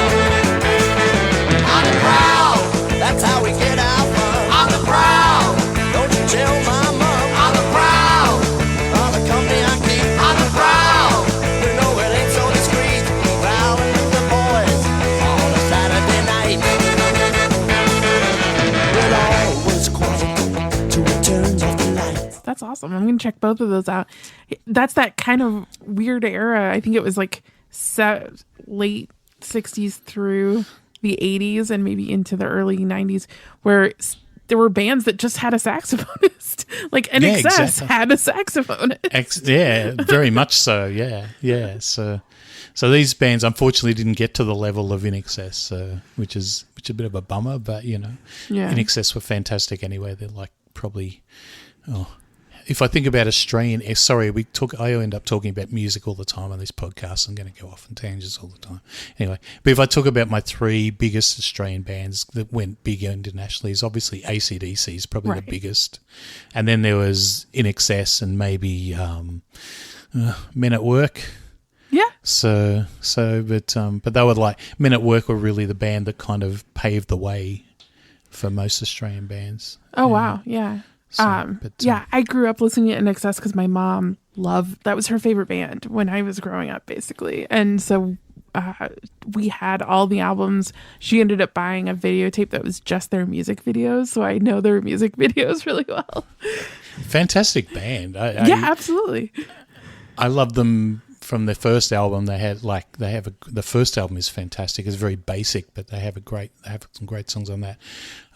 On the prowl, that's how we get our fun. On the prowl, don't you tell my mom. On the prowl, all the company I keep. On the prowl, you know it ain't so discreet. Prowling with the boys on a Saturday night. We'll always quiet till it turns off the lights. That's awesome. I'm going to check both of those out. That's that kind of weird era. I think it was like late 60s through the 80s and maybe into the early 90s where there were bands that just had a saxophonist. Like NXS exactly. had a saxophonist. Yeah, very much so. Yeah. So these bands unfortunately didn't get to the level of INXS, which is a bit of a bummer. But INXS were fantastic anyway. They're like probably. If I think about Australian, I end up talking about music all the time on this podcast. I'm going to go off on tangents all the time. Anyway, but if I talk about my three biggest Australian bands that went big internationally, is obviously AC/DC is probably the biggest, and then there was INXS and maybe Men at Work. Yeah. But they were like Men at Work were really the band that kind of paved the way for most Australian bands. Oh wow, yeah. I grew up listening to NXS because my mom that was her favorite band when I was growing up, basically. And so we had all the albums. She ended up buying a videotape that was just their music videos, so I know their music videos really well. Fantastic band. Absolutely. I love them from their first album. The first album is fantastic. It's very basic, but they have some great songs on that.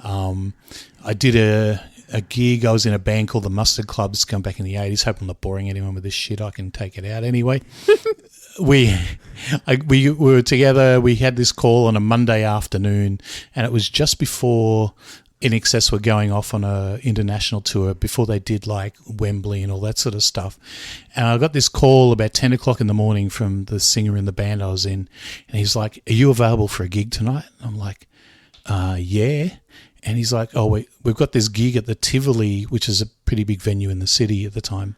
I did a gig. I was in a band called the Mustard Clubs, come back in the 80s. Hope I'm not boring anyone with this shit. I can take it out anyway. We were together. We had this call on a Monday afternoon, and it was just before In Excess were going off on a international tour, before they did like Wembley and all that sort of stuff. And I got this call about 10 o'clock in the morning from the singer in the band I was in, and he's like, "Are you available for a gig tonight?" And I'm like, "Yeah." And he's like, "Oh, we've got this gig at the Tivoli, which is a pretty big venue in the city at the time."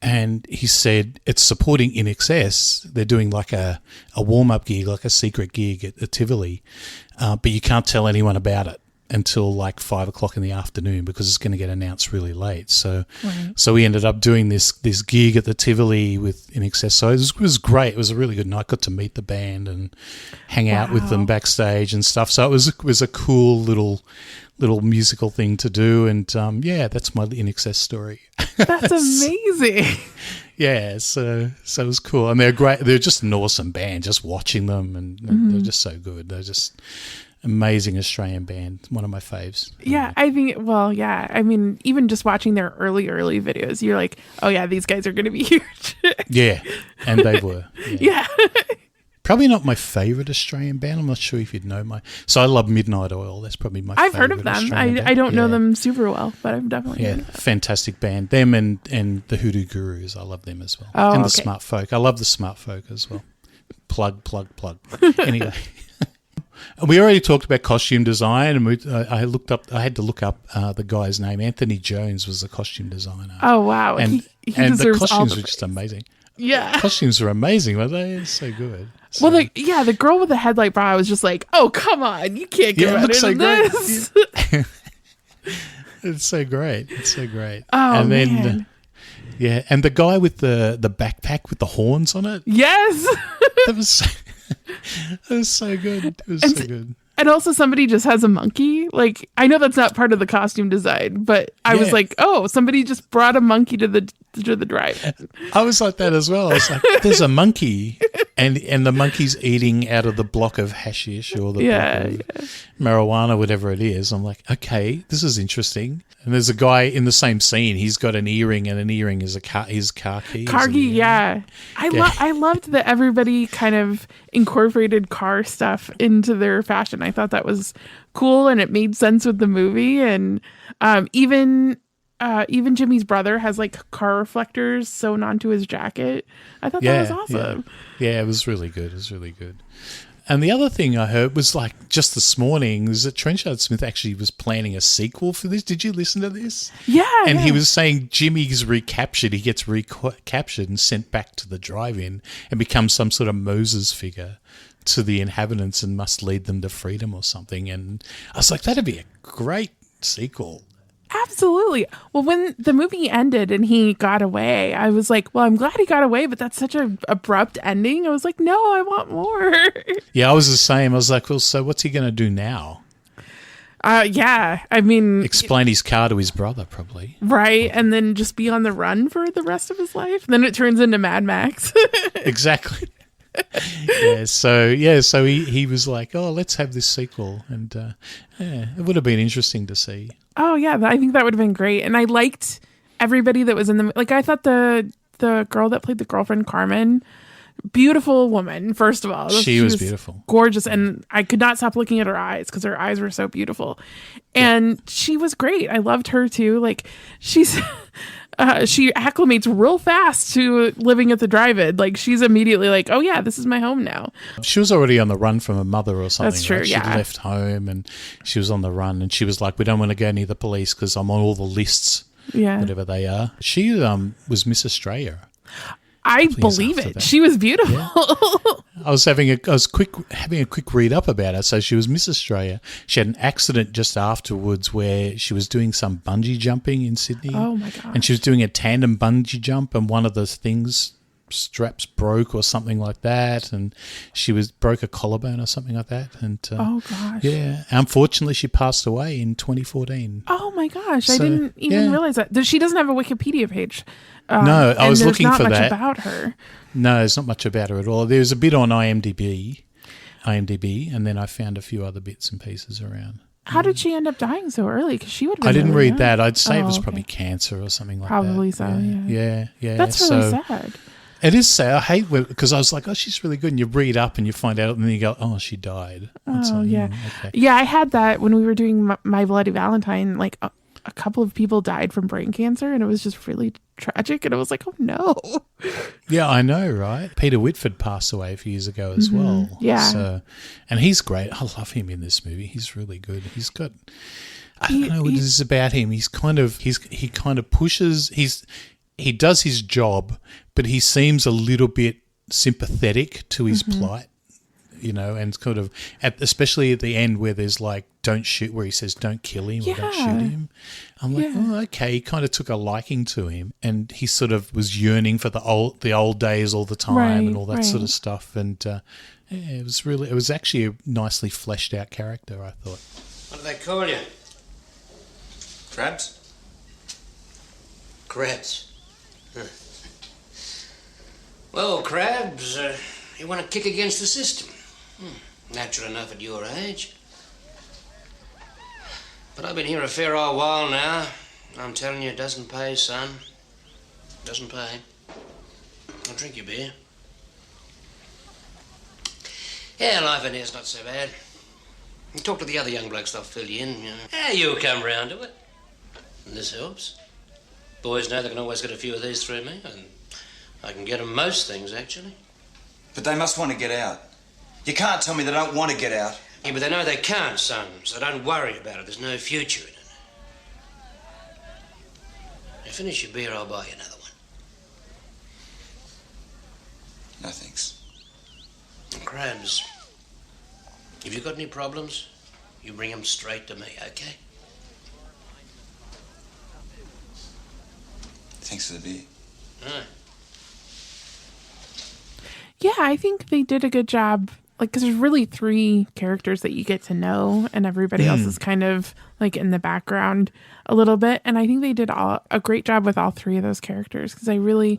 And he said, it's supporting In Excess. They're doing like a warm-up gig, like a secret gig at the Tivoli. But you can't tell anyone about it until like 5 o'clock in the afternoon because it's going to get announced really late. So we ended up doing this gig at the Tivoli with In Excess. So it was great. It was a really good night. Got to meet the band and hang out with them backstage and stuff. So it was a cool little musical thing to do. And that's my In Excess story. That's amazing. Yeah, so it was cool. And they're great. They're just an awesome band, just watching them, and they're just so good. They're just amazing Australian band. One of my faves. Yeah, I think, I mean, even just watching their early videos, you're like, oh yeah, these guys are going to be huge. Yeah, and they were. Yeah. Probably not my favourite Australian band. I'm not sure if you'd know So I love Midnight Oil. That's probably my I've favourite heard of them. Australian band. I don't know them super well, but I've definitely heard of them. Fantastic band. Them and the Hoodoo Gurus. I love them as well. Oh, and the okay. Smart Folk. I love the Smart Folk as well. Plug. Anyway. We already talked about costume design, and I had to look up the guy's name. Anthony Jones was the costume designer. Oh wow! And he the deserves costumes all the were just amazing. Yeah, costumes were amazing, weren't they? It's so good. So, well, the girl with the headlight bra, I was just like, oh come on, you can't get it looks rid so of great. this. It's so great. It's so great. Oh, and then, man. And the guy with the backpack with the horns on it. Yes, that was so good. It was so good. And also somebody just has a monkey. Like, I know that's not part of the costume design, but I was like, oh, somebody just brought a monkey to the drive-in. I was like that as well. I was like, there's a monkey, and the monkey's eating out of the block of hashish or the block of marijuana, whatever it is. I'm like, okay, this is interesting. And there's a guy in the same scene. He's got an earring, and an earring is his car keys. Car key, yeah. I loved that everybody kind of incorporated car stuff into their fashion. I thought that was cool, and it made sense with the movie. And even Jimmy's brother has like car reflectors sewn onto his jacket. I thought that was awesome. Yeah, it was really good. It was really good. And the other thing I heard was like just this morning was that Trenchard Smith actually was planning a sequel for this. Did you listen to this? Yeah. And he was saying Jimmy's recaptured. He gets recaptured and sent back to the drive-in and becomes some sort of Moses figure to the inhabitants and must lead them to freedom or something. And I was like, that'd be a great sequel. Absolutely. Well, when the movie ended and he got away, I was like, well, I'm glad he got away, but that's such an abrupt ending. I was like, no, I want more. Yeah, I was the same. I was like, well, so what's he going to do now? Yeah, I mean... Explain his car to his brother, probably. Right, and then just be on the run for the rest of his life. Then it turns into Mad Max. Exactly. So he was like, oh, let's have this sequel. And it would have been interesting to see. Oh, yeah, I think that would have been great. And I liked everybody that was in the... Like, I thought the girl that played the girlfriend, Carmen, beautiful woman, first of all. She was beautiful. Gorgeous. And I could not stop looking at her eyes because her eyes were so beautiful. And she was great. I loved her, too. Like, she's... she acclimates real fast to living at the drive-in. Like, she's immediately like, oh, yeah, this is my home now. She was already on the run from her mother or something. That's true, right? yeah. She'd left home and she was on the run. And she was like, we don't want to go near the police because I'm on all the lists, whatever they are. She was Miss Australia. I believe it. That. She was beautiful. Yeah. I was having a quick read up about her. So she was Miss Australia. She had an accident just afterwards where she was doing some bungee jumping in Sydney. Oh my god! And she was doing a tandem bungee jump, and one of the things straps broke or something like that, and she broke a collarbone or something like that. And oh gosh, yeah. Unfortunately, she passed away in 2014. Oh my gosh, So, I didn't even yeah. realize that. She doesn't have a Wikipedia page. No, I was looking for that. that. Not much about her. No, there's not much about her at all. There's a bit on IMDb, and then I found a few other bits and pieces around. How did she end up dying so early? Because she would have been I didn't really read young. that. I'd say it was okay. probably cancer or something like Probably that. so, Yeah. That's really sad. It is sad. I hate because I was like, oh, she's really good. And you read up and you find out and then you go, oh, she died. And Oh, yeah. Okay. Yeah, I had that when we were doing My Bloody Valentine. Like, a couple of people died from brain cancer, and it was just really tragic. And I was like, oh, no. Yeah, I know, right? Peter Whitford passed away a few years ago as well. Yeah. So, and he's great. I love him in this movie. He's really good. He's got, I don't know what it is about him. He kind of pushes, he does his job, but he seems a little bit sympathetic to his plight, and kind of, especially at the end where there's like, don't shoot, where he says, don't kill him or don't shoot him. I'm like, oh, okay. He kind of took a liking to him, and he sort of was yearning for the old days all the time and all that sort of stuff. And it was actually a nicely fleshed out character, I thought. What do they call you? Crabs? Crabs. Huh. Well, Crabs, you want to kick against the system. Natural enough at your age. But I've been here a fair old while now. I'm telling you, it doesn't pay, son. Doesn't pay. I'll drink your beer. Yeah, life in here's not so bad. You talk to the other young blokes, they'll fill you in. You'll come round to it. And this helps. Boys know they can always get a few of these through me, and I can get them most things, actually. But they must want to get out. You can't tell me they don't want to get out. Yeah, but they know they can't, son, so don't worry about it. There's no future in it. You finish your beer, I'll buy you another one. No thanks. And Crabs, if you've got any problems, you bring them straight to me, okay? Thanks for the beer. Aye. Yeah, I think they did a good job. Like, because there's really 3 characters that you get to know, and everybody else is kind of like in the background a little bit. And I think they did a great job with all 3 of those characters. Because I really,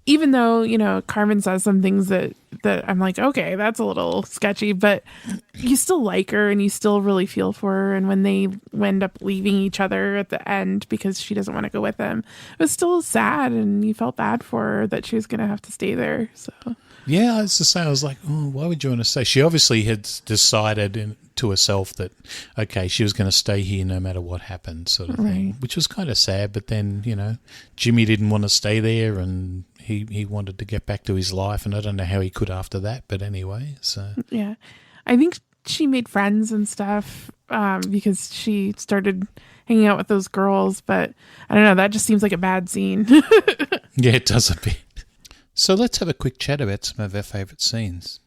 even though, Carmen says some things that I'm like, okay, that's a little sketchy, but you still like her and you still really feel for her. And when they end up leaving each other at the end because she doesn't want to go with them, it was still sad, and you felt bad for her that she was going to have to stay there. So. Yeah, I was the same. I was like, oh, why would you want to stay? She obviously had decided to herself that, okay, she was going to stay here no matter what happened, sort of thing, which was kind of sad. But then, Jimmy didn't want to stay there, and he wanted to get back to his life, and I don't know how he could after that. But anyway, so. Yeah. I think she made friends and stuff because she started hanging out with those girls. But I don't know, that just seems like a bad scene. Yeah, it does a bit. So let's have a quick chat about some of our favourite scenes.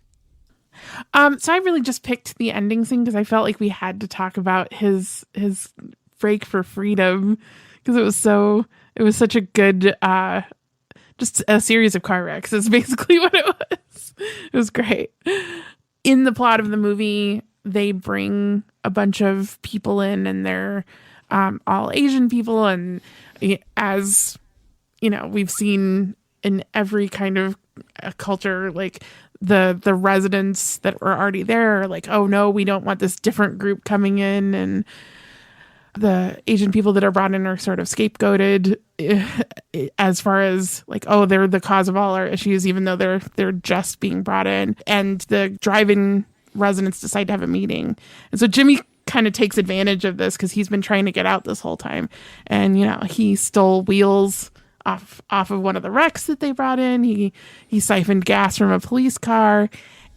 So I really just picked the ending scene because I felt like we had to talk about his break for freedom, because it was such a good, just a series of car wrecks is basically what it was. It was great. In the plot of the movie, they bring a bunch of people in, and they're all Asian people, and as we've seen in every kind of culture, like the residents that were already there are like, oh no, we don't want this different group coming in, and the Asian people that are brought in are sort of scapegoated as far as like, oh, they're the cause of all our issues, even though they're just being brought in. And the drive-in residents decide to have a meeting, and so Jimmy kind of takes advantage of this because he's been trying to get out this whole time, and he stole wheels off of one of the wrecks that they brought in. He siphoned gas from a police car,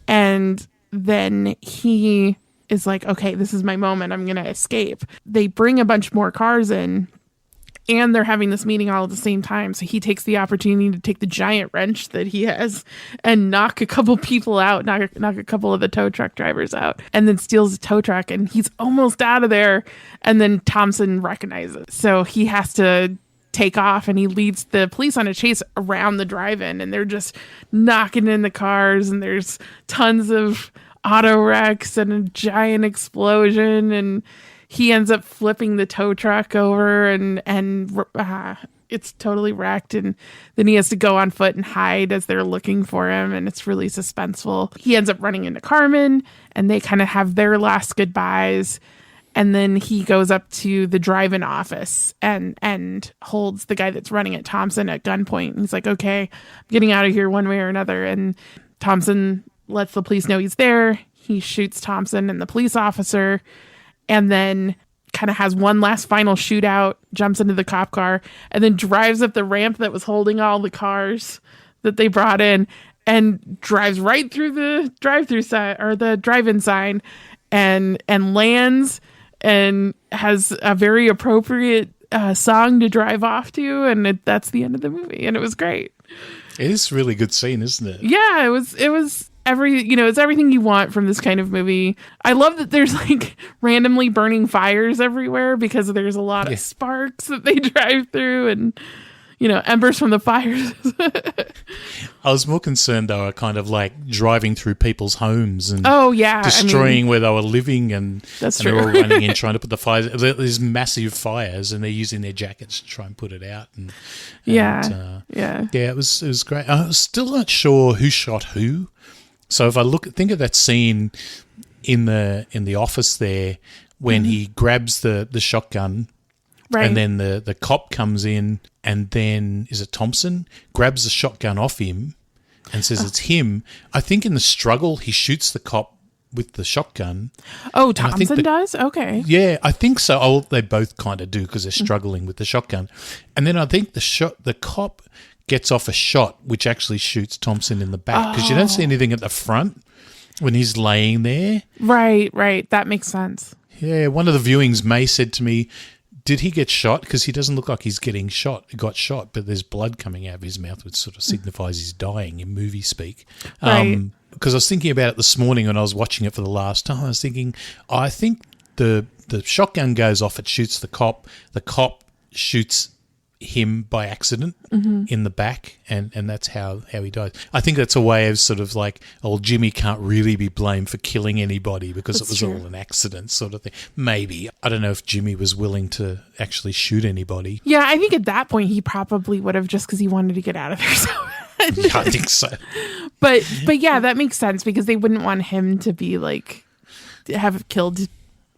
and then he is like, okay, this is my moment, I'm gonna escape. They bring a bunch more cars in, and they're having this meeting all at the same time, so he takes the opportunity to take the giant wrench that he has and knock a couple people out, knock a couple of the tow truck drivers out, and then steals the tow truck, and he's almost out of there, and then Thompson recognizes, so he has to take off, and he leads the police on a chase around the drive-in, and they're just knocking in the cars, and there's tons of auto wrecks and a giant explosion, and he ends up flipping the tow truck over, and it's totally wrecked, and then he has to go on foot and hide as they're looking for him, and it's really suspenseful. He ends up running into Carmen, and they kind of have their last goodbyes. And then he goes up to the drive-in office and holds the guy that's running it, Thompson, at gunpoint. And he's like, okay, I'm getting out of here one way or another. And Thompson lets the police know he's there. He shoots Thompson and the police officer, and then kind of has one last final shootout, jumps into the cop car, and then drives up the ramp that was holding all the cars that they brought in, and drives right through the drive-through sign, or the drive-in sign, and lands, and has a very appropriate song to drive off to, and that's the end of the movie, and it was great. It is a really good scene, isn't it? Yeah, it was it's everything you want from this kind of movie. I love that there's like randomly burning fires everywhere, because there's a lot of sparks that they drive through, and embers from the fires. I was more concerned they were kind of like driving through people's homes and destroying where they were living, and they're all running in trying to put the fires. There's massive fires, and they're using their jackets to try and put it out. It was great. I was still not sure who shot who. So if I think of that scene in the office there when he grabs the shotgun. Right. And then the cop comes in, and then, is it Thompson, grabs the shotgun off him and says it's him. I think in the struggle, he shoots the cop with the shotgun. Oh, Thompson does? Okay. Yeah, I think so. Oh, they both kind of do, because they're struggling with the shotgun. And then I think the cop gets off a shot, which actually shoots Thompson in the back, because you don't see anything at the front when he's laying there. Right. That makes sense. Yeah, one of the viewings, May, said to me, did he get shot? Because he doesn't look like he's got shot, but there's blood coming out of his mouth, which sort of signifies he's dying in movie speak. Right. Because I was thinking about it this morning when I was watching it for the last time. I was thinking, I think the shotgun goes off, it shoots the cop shoots him by accident in the back, and that's how he dies. I think that's a way of sort of like, Jimmy can't really be blamed for killing anybody because it was all an accident sort of thing. Maybe. I don't know if Jimmy was willing to actually shoot anybody. Yeah, I think at that point he probably would have, just because he wanted to get out of there. So yeah, I think so. But yeah, that makes sense, because they wouldn't want him to be like, have killed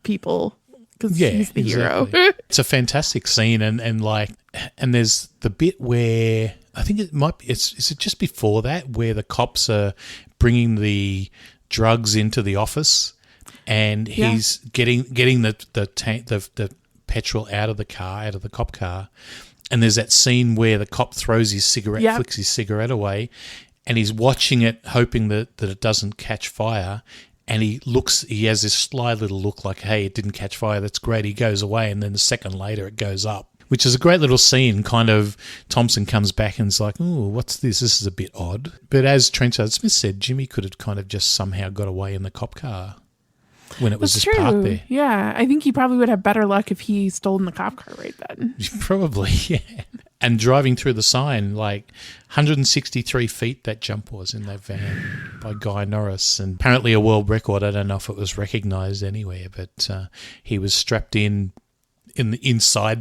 people. Yeah, he's the hero. It's a fantastic scene, and there's the bit where I think it might be. Is it just before that where the cops are bringing the drugs into the office, and he's getting the petrol out of the cop car, and there's that scene where the cop throws his cigarette, flicks his cigarette away, and he's watching it, hoping that it doesn't catch fire. And he has this sly little look like, hey, it didn't catch fire, that's great. He goes away, and then a second later it goes up, which is a great little scene. Kind of Thompson comes back and is like, oh, what's this? This is a bit odd. But as Trenchard Smith said, Jimmy could have kind of just somehow got away in the cop car when it was just parked there. Yeah, I think he probably would have better luck if he stolen the cop car right then. Probably, yeah. And driving through the sign, like 163 feet that jump was in that van by Guy Norris. And apparently a world record. I don't know if it was recognised anywhere, but he was strapped inside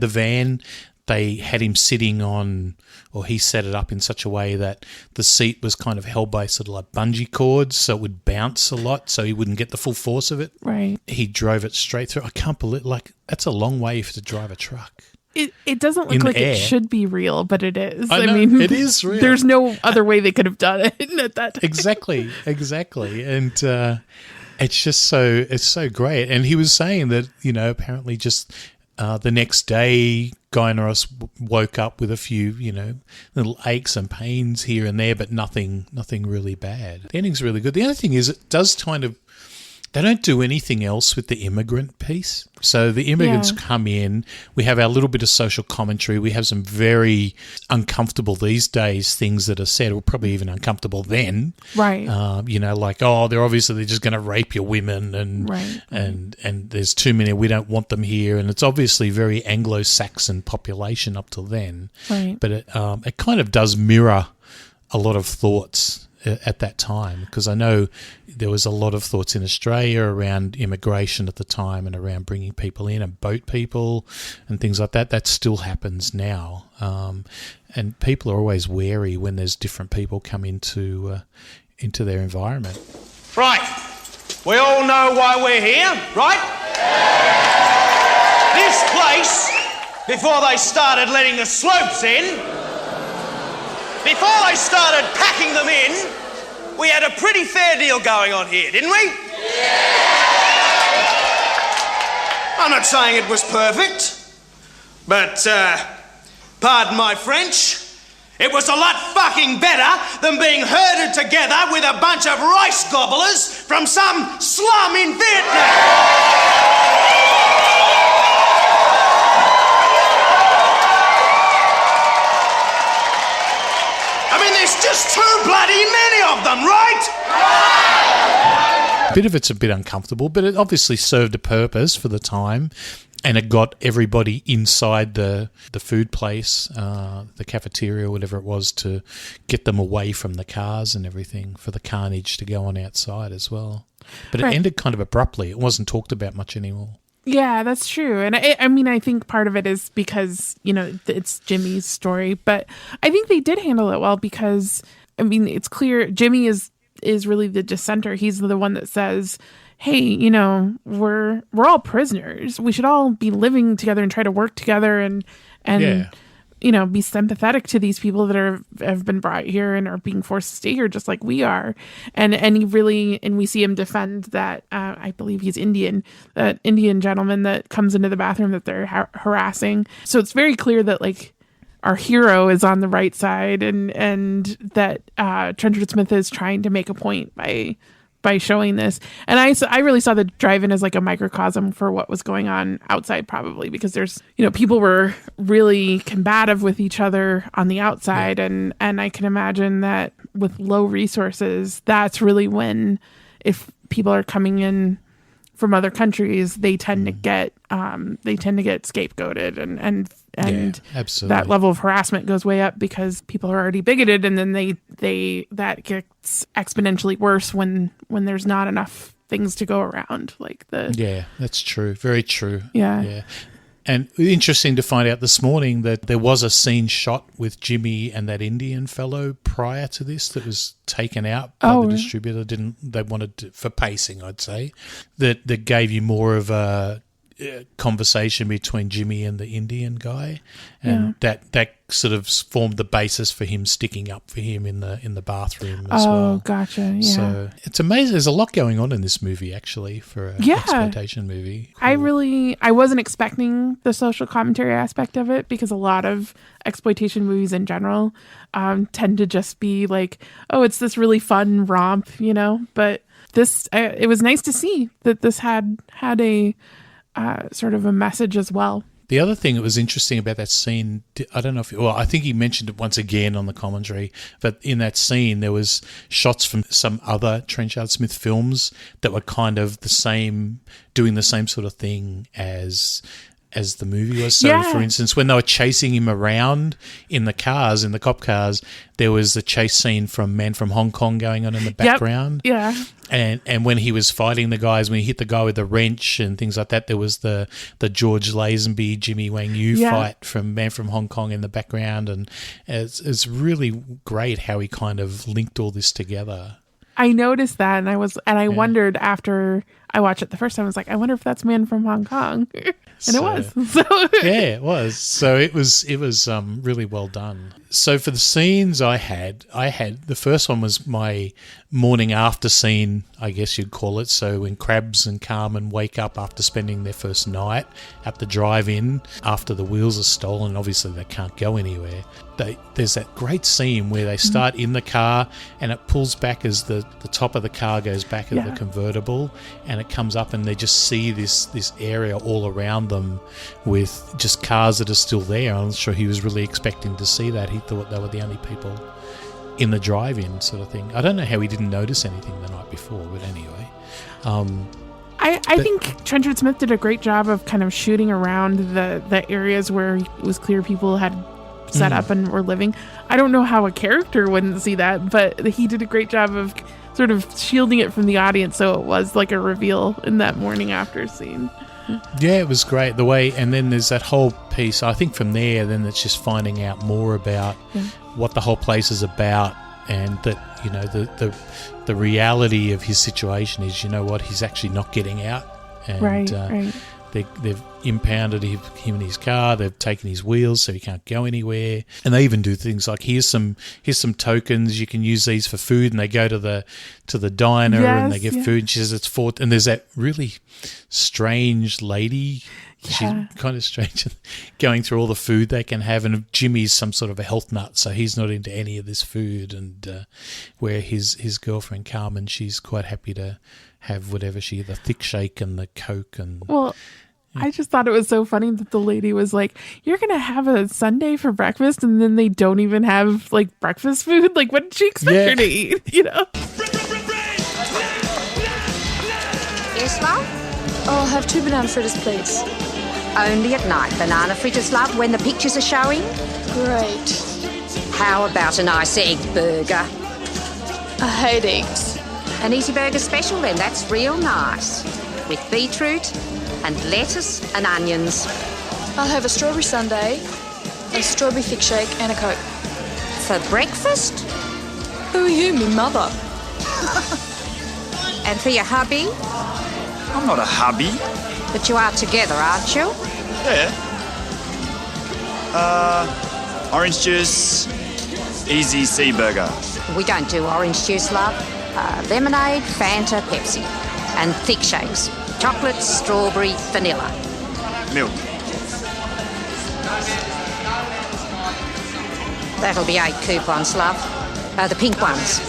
the van. They had him sitting on, or he set it up in such a way that the seat was kind of held by sort of like bungee cords, so it would bounce a lot, so he wouldn't get the full force of it. Right. He drove it straight through. I can't believe, that's a long way to drive a truck. It doesn't look like it should be real, but it is. I mean, it is real. There's no other way they could have done it at that time. Exactly. And it's so great. And he was saying that, apparently just the next day, Guy Norris woke up with a few, little aches and pains here and there, but nothing really bad. The ending's really good. The other thing is it does kind of They don't do anything else with the immigrant piece. So the immigrants come in, we have our little bit of social commentary, we have some very uncomfortable these days things that are said, or probably even uncomfortable then. Right. Like, they're just going to rape your women and there's too many, we don't want them here. And it's obviously very Anglo-Saxon population up till then. Right. But it kind of does mirror a lot of thoughts at that time, because I know there was a lot of thoughts in Australia around immigration at the time and around bringing people in and boat people and things like that. That still happens now, and people are always wary when there's different people come into their environment. Right, we all know why we're here, right? This place, before they started letting the slopes in, before they started packing them in, we had a pretty fair deal going on here, didn't we? I'm not saying it was perfect, but, pardon my French, it was a lot fucking better than being herded together with a bunch of rice gobblers from some slum in Vietnam. There's just too bloody many of them, right? A bit of it's a bit uncomfortable, but it obviously served a purpose for the time, and it got everybody inside the food place, the cafeteria, whatever it was, to get them away from the cars and everything, for the carnage to go on outside as well. But it ended kind of abruptly. It wasn't talked about much anymore. Yeah, that's true. And I think part of it is because, it's Jimmy's story, but I think they did handle it well because, it's clear Jimmy is really the dissenter. He's the one that says, hey, we're all prisoners. We should all be living together and try to work together and be sympathetic to these people that have been brought here and are being forced to stay here just like we are. And we see him defend that, I believe he's Indian, that Indian gentleman that comes into the bathroom that they're harassing. So it's very clear that our hero is on the right side and that Trenchard Smith is trying to make a point by showing this. And I really saw the drive-in as a microcosm for what was going on outside, probably because there's, people were really combative with each other on the outside. Yeah. And I can imagine that with low resources, that's really when, if people are coming in from other countries, they tend to get scapegoated and that level of harassment goes way up because people are already bigoted, and then that gets exponentially worse when there's not enough things to go around. That's true, very true. Yeah. And interesting to find out this morning that there was a scene shot with Jimmy and that Indian fellow prior to this that was taken out by the distributor. They wanted to, for pacing, I'd say, that gave you more of a conversation between Jimmy and the Indian guy, and that sort of formed the basis for him sticking up for him in the bathroom as well. Oh, gotcha. Yeah. So it's amazing. There's a lot going on in this movie, actually, for an exploitation movie. Cool. I wasn't expecting the social commentary aspect of it because a lot of exploitation movies in general tend to just be it's this really fun romp, but this, it was nice to see that this had a sort of a message as well. The other thing that was interesting about that scene, I don't know if, I think he mentioned it once again on the commentary, but in that scene there was shots from some other Trenchard Smith films that were kind of the same, doing the same sort of thing as the movie was. So, for instance, when they were chasing him around in the cop cars, there was the chase scene from Man from Hong Kong going on in the background. Yeah. And when he was fighting the guys, when he hit the guy with the wrench and things like that, there was the George Lazenby, Jimmy Wang Yu fight from Man from Hong Kong in the background. And it's really great how he kind of linked all this together. I noticed that, and I wondered after I watched it the first time, I was like, I wonder if that's Man from Hong Kong. And it was. Yeah, it was. So it was really well done. So for the scenes I had the first one was my morning after scene, I guess you'd call it. So when Krabs and Carmen wake up after spending their first night at the drive-in after the wheels are stolen, obviously they can't go anywhere. There's that great scene where they start in the car and it pulls back as the top of the car goes back of the convertible, and it comes up and they just see this area all around them with just cars that are still there. I'm not sure he was really expecting to see that. He thought they were the only people in the drive-in sort of thing. I don't know how he didn't notice anything the night before, but anyway. I think Trenchard Smith did a great job of kind of shooting around the areas where it was clear people had set up and were living. I don't know how a character wouldn't see that, but he did a great job of sort of shielding it from the audience, so it was like a reveal in that morning after scene. Yeah, it was great the way, and then there's that whole piece. I think from there, then it's just finding out more about what the whole place is about, and that the reality of his situation is, he's actually not getting out, and right. They've impounded him in his car. They've taken his wheels, so he can't go anywhere. And they even do things like here's some tokens. You can use these for food. And they go to the diner and they get food. And she says it's for. And there's that really strange lady. She's kind of strange, going through all the food they can have. And Jimmy's some sort of a health nut, so he's not into any of this food. And where his girlfriend Carmen, she's quite happy to have whatever the thick shake and the Coke and. Well, I just thought it was so funny that the lady was like, "You're gonna have a sundae for breakfast," and then they don't even have like breakfast food. Like, what did she expect her to eat? Yes, love? I'll have 2 banana fritters, please. Only at night, banana fritters, love, when the pictures are showing? Great. How about a nice egg burger? I hate eggs. An easy burger special, then, that's real nice. With beetroot and lettuce and onions. I'll have a strawberry sundae, a strawberry thick shake, and a Coke. For breakfast? Who are you, me mother? And for your hubby? I'm not a hubby. But you are together, aren't you? Yeah. Orange juice, easy sea burger. We don't do orange juice, love. Lemonade, Fanta, Pepsi. And thick shakes. Chocolate, strawberry, vanilla. Milk. That'll be 8 coupons, love. The pink ones.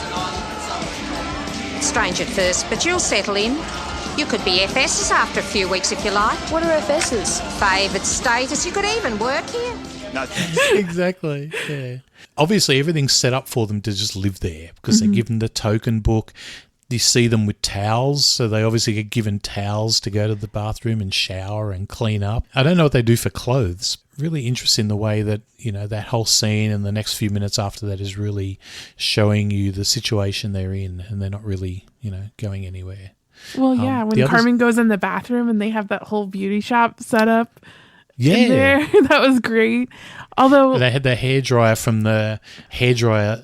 It's strange at first, but you'll settle in. You could be FSs after a few weeks if you like. What are FSs? Favoured status. You could even work here. No. Exactly, yeah. Obviously, everything's set up for them to just live there because they give them the token book. You see them with towels, so they obviously get given towels to go to the bathroom and shower and clean up. I don't know what they do for clothes. Really interesting the way that, that whole scene and the next few minutes after that is really showing you the situation they're in, and they're not really, going anywhere. Well, yeah, when Carmen goes in the bathroom and they have that whole beauty shop set up. Yeah. In there. That was great. Although they had the hairdryer from the hairdryer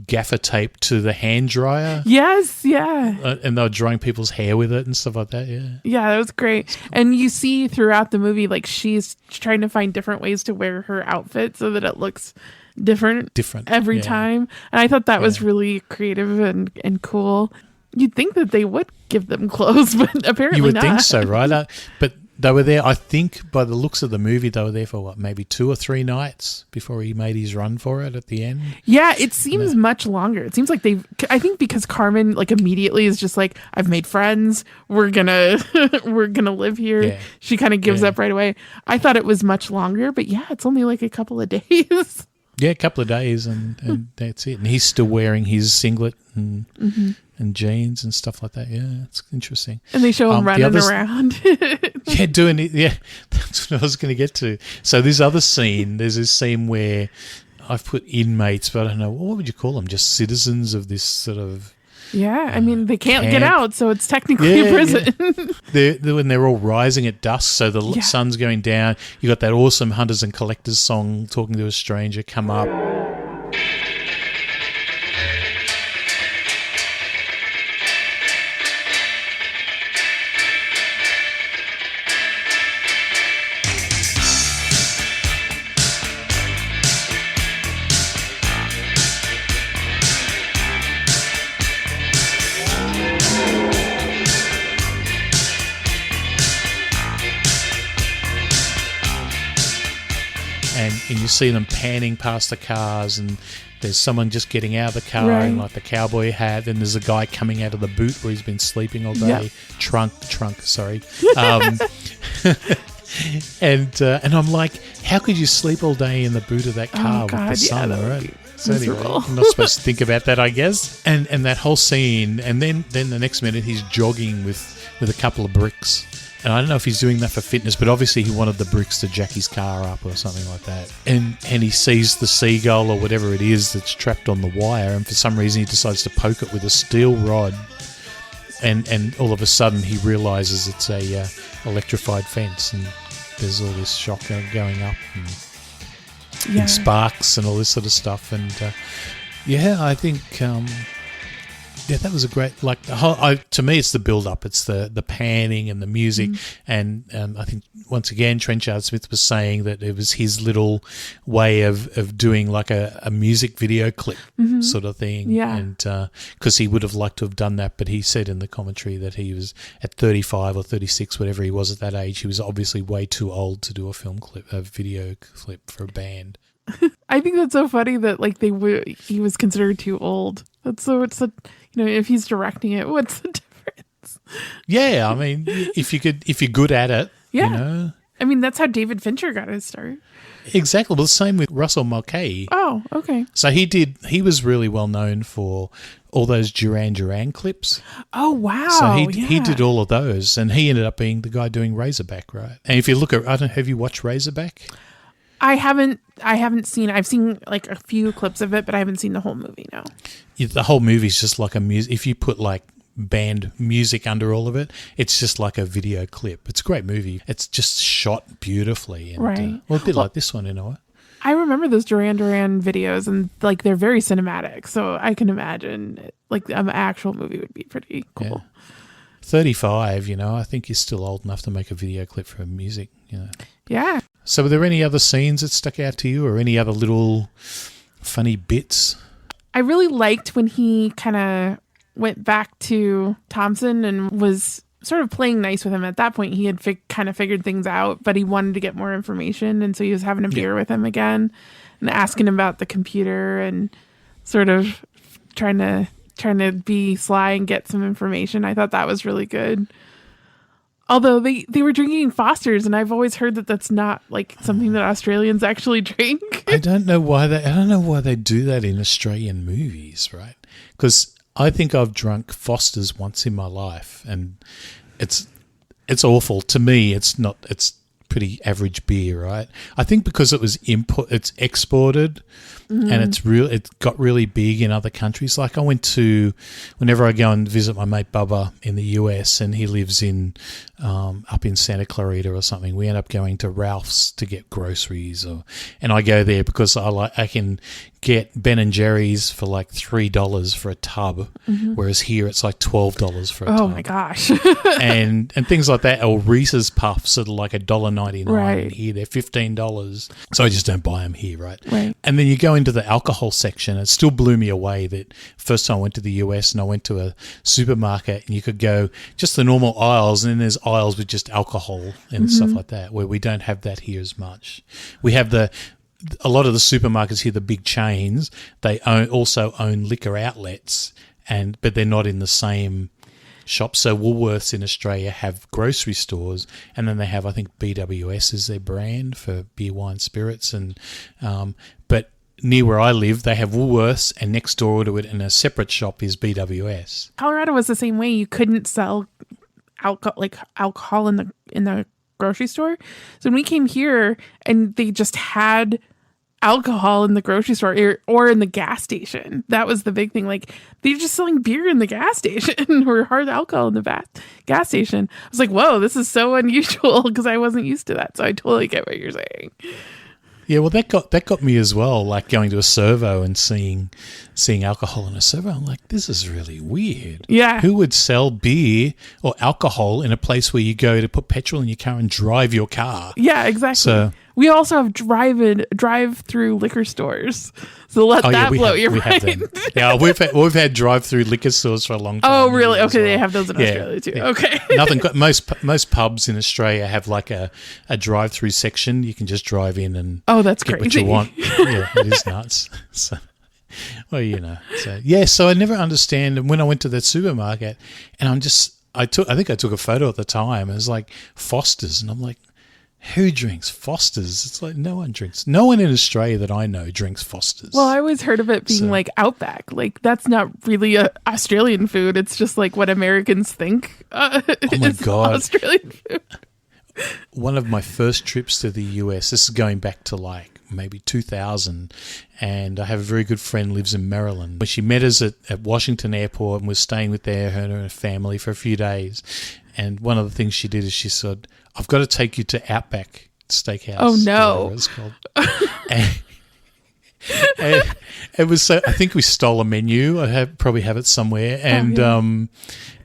gaffer tape to the hand dryer. Yes, yeah. And they were drying people's hair with it and stuff like that, yeah. Yeah, that was great. Cool. And you see throughout the movie, like, she's trying to find different ways to wear her outfit so that it looks different every time. And I thought that was really creative and cool. You'd think that they would give them clothes, but apparently not. You would think so, right? But they were there, I think, by the looks of the movie, they were there for, maybe 2 or 3 nights before he made his run for it at the end? Yeah, it seems much longer. It seems like I think because Carmen, immediately is just like, I've made friends. We're gonna live here. Yeah. She kind of gives up right away. I thought it was much longer, but yeah, it's only a couple of days. Yeah, a couple of days, and that's it. And he's still wearing his singlet and jeans and stuff like that. Yeah, it's interesting. And they show him running around. Doing it. Yeah, that's what I was going to get to. So there's this scene where I've put inmates, but I don't know, what would you call them? Just citizens of this sort of... Yeah, I mean, they can't get out, so it's technically a prison. Yeah. When they're all rising at dusk, so the sun's going down. You got that awesome Hunters and Collectors song, Talking to a Stranger, come up. And and you see them panning past the cars, and there's someone just getting out of the car in like the cowboy hat, and there's a guy coming out of the boot where he's been sleeping all day. Yep. Trunk, sorry. And I'm like, how could you sleep all day in the boot of that car with the sun, right? So anyway, I'm not supposed to think about that, I guess. And that whole scene, and then the next minute he's jogging with a couple of bricks. And I don't know if he's doing that for fitness, but obviously he wanted the bricks to jack his car up or something like that. And he sees the seagull or whatever it is that's trapped on the wire, and for some reason he decides to poke it with a steel rod. And all of a sudden he realizes it's a electrified fence, and there's all this shock going up and sparks and all this sort of stuff. And I think that was a great, like, the whole, to me it's the build up, it's the panning and the music. And I think once again Trenchard Smith was saying that it was his little way of doing like a music video clip sort of thing. And because he would have liked to have done that, but he said in the commentary that he was at 35 or 36, whatever he was at that age, he was obviously way too old to do a video clip for a band. I think that's so funny that like he was considered too old. That's so, it's a, if he's directing it, what's the difference? Yeah, I mean, if you're good at it, I mean, that's how David Fincher got his start. Exactly. Well, the same with Russell Mulcahy. Oh, okay. So he was really well known for all those Duran Duran clips. Oh, wow. So he did all of those, and he ended up being the guy doing Razorback, right? And if you look at, have you watched Razorback? I haven't seen. I've seen like a few clips of it, but I haven't seen the whole movie. No. The whole movie's just like a music. If you put like band music under all of it, it's just like a video clip. It's a great movie. It's just shot beautifully. And, right. Well, a bit like this one in a way. I remember those Duran Duran videos, and like they're very cinematic. So I can imagine like an actual movie would be pretty cool. Yeah. 35, I think you're still old enough to make a video clip for music. Yeah. So were there any other scenes that stuck out to you, or any other little funny bits? I really liked when he kind of went back to Thompson and was sort of playing nice with him. At that point, he had kind of figured things out, but he wanted to get more information. And so he was having a beer with him again and asking him about the computer and sort of trying to be sly and get some information. I thought that was really good. Although they were drinking Foster's, and I've always heard that that's not like something that Australians actually drink. I don't know why they do that in Australian movies, right? Because I think I've drunk Foster's once in my life, and it's awful. To me, it's pretty average beer, right? I think because it was it's exported, and it got really big in other countries. Like whenever I go and visit my mate Bubba in the US, and he lives in up in Santa Clarita or something, we end up going to Ralph's to get groceries, and I go there because I can get Ben and Jerry's for like $3 for a tub, whereas here it's like $12 for a tub. Oh my gosh. and things like that. Or Reese's Puffs at like $1.99. Right. Here they're $15. So I just don't buy them here, right? Right. And then you go into the alcohol section. It still blew me away that first time I went to the US and I went to a supermarket, and you could go just the normal aisles, and then there's aisles with just alcohol and stuff like that, where we don't have that here as much. We have a lot of the supermarkets here, the big chains, they also own liquor outlets, but they're not in the same shops. So Woolworths in Australia have grocery stores, and then they have, I think, BWS is their brand for beer, wine, spirits, and but near where I live, they have Woolworths, and next door to it in a separate shop is BWS. Colorado was the same way. You couldn't sell alcohol in the grocery store. So when we came here, and they just had alcohol in the grocery store or in the gas station, that was the big thing. Like, they're just selling beer in the gas station or hard alcohol in the gas station. I was like, whoa, this is so unusual, because I wasn't used to that. So I totally get what you're saying. Yeah, well, that got me as well. Like going to a servo and seeing alcohol in a servo, I'm like, this is really weird. Yeah, who would sell beer or alcohol in a place where you go to put petrol in your car and drive your car? Yeah, exactly. So We also have drive-through liquor stores. So let that blow your we mind. have them. Yeah, we've had drive-through liquor stores for a long time. Oh, really? as Okay, well. they have those in Australia too. Yeah. Okay. Most pubs in Australia have like a drive-through section. You can just drive in and that's get crazy. what you want. Yeah, it is nuts. So, well, you know. So I never understand. And when I went to that supermarket, and I think I took a photo at the time. It was like Foster's, and I'm like, who drinks Foster's? It's like no one drinks. No one in Australia that I know drinks Foster's. Well, I always heard of it being like Outback. Like that's not really a Australian food. It's just like what Americans think. Oh my God. Australian food. One of my first trips to the US, this is going back to like maybe 2000, and I have a very good friend lives in Maryland. When she met us at Washington Airport and was staying with her and her family for a few days, and one of the things she did is she said, I've got to take you to Outback Steakhouse. Oh, no. Whatever it's called. and it was so, I think we stole a menu. I probably have it somewhere. And and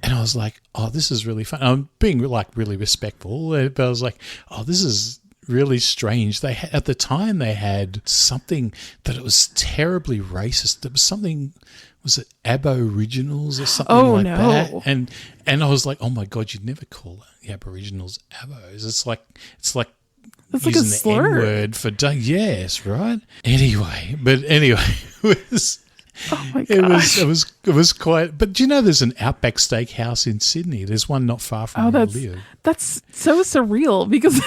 I was like, oh, this is really fun. I'm being like really respectful, but I was like, oh, this is really strange. At the time they had something that it was terribly racist. There was something, was it Aboriginals or something like that? And I was like, oh my God, you'd never call the Aboriginals Abos. It's like It's like using a slur. the N-word for yes, right? Anyway, it was. Oh my gosh. It was quite. But do you know there's an Outback Steakhouse in Sydney? There's one not far from where I live. That's so surreal because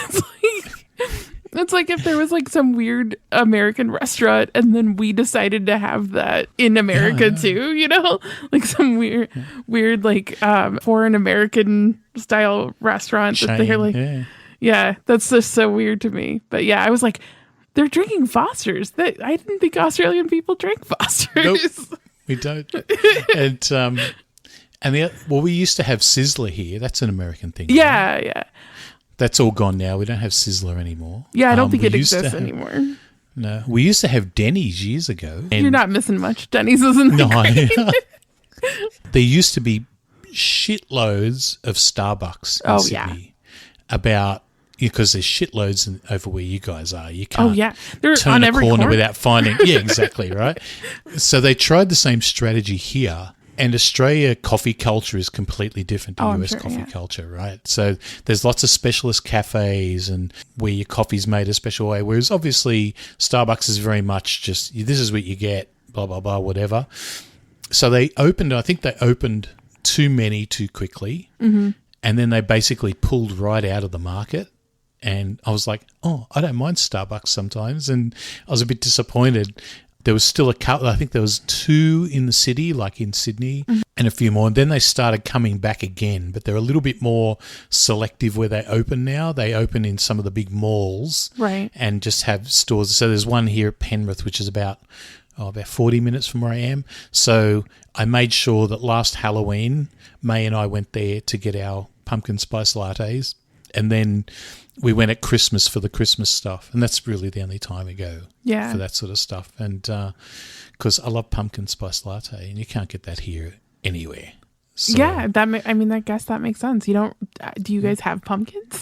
it's like if there was like some weird American restaurant and then we decided to have that in America too, you know, like some weird like foreign American style restaurant that they're like, yeah, that's just so weird to me. But yeah, I was like, they're drinking Foster's. I didn't think Australian people drank Foster's. Nope, we don't. We used to have Sizzler here. That's an American thing. Yeah, right? yeah. That's all gone now. We don't have Sizzler anymore. Yeah, I don't think it exists anymore. No, we used to have Denny's years ago. You're not missing much. Denny's isn't that great. There used to be shitloads of Starbucks in Sydney. Because there's shitloads over where you guys are. You can't they're turn on a every corner without finding. Yeah, exactly, right? So they tried the same strategy here. And Australia coffee culture is completely different to US coffee culture, right? So there's lots of specialist cafes and where your coffee's made a special way, whereas obviously Starbucks is very much just, this is what you get, blah, blah, blah, whatever. So I think they opened too many too quickly, and then they basically pulled right out of the market. And I was like, oh, I don't mind Starbucks sometimes. And I was a bit disappointed. There was still a couple, I think there was 2 in the city, like in Sydney, and a few more. And then they started coming back again, but they're a little bit more selective where they open now. They open in some of the big malls and just have stores. So there's one here at Penrith, which is about 40 minutes from where I am. So I made sure that last Halloween, May and I went there to get our pumpkin spice lattes. And then we went at Christmas for the Christmas stuff, and that's really the only time we go for that sort of stuff. And because I love pumpkin spice latte, and you can't get that here anywhere. So, yeah, I guess that makes sense. Do you guys have pumpkins?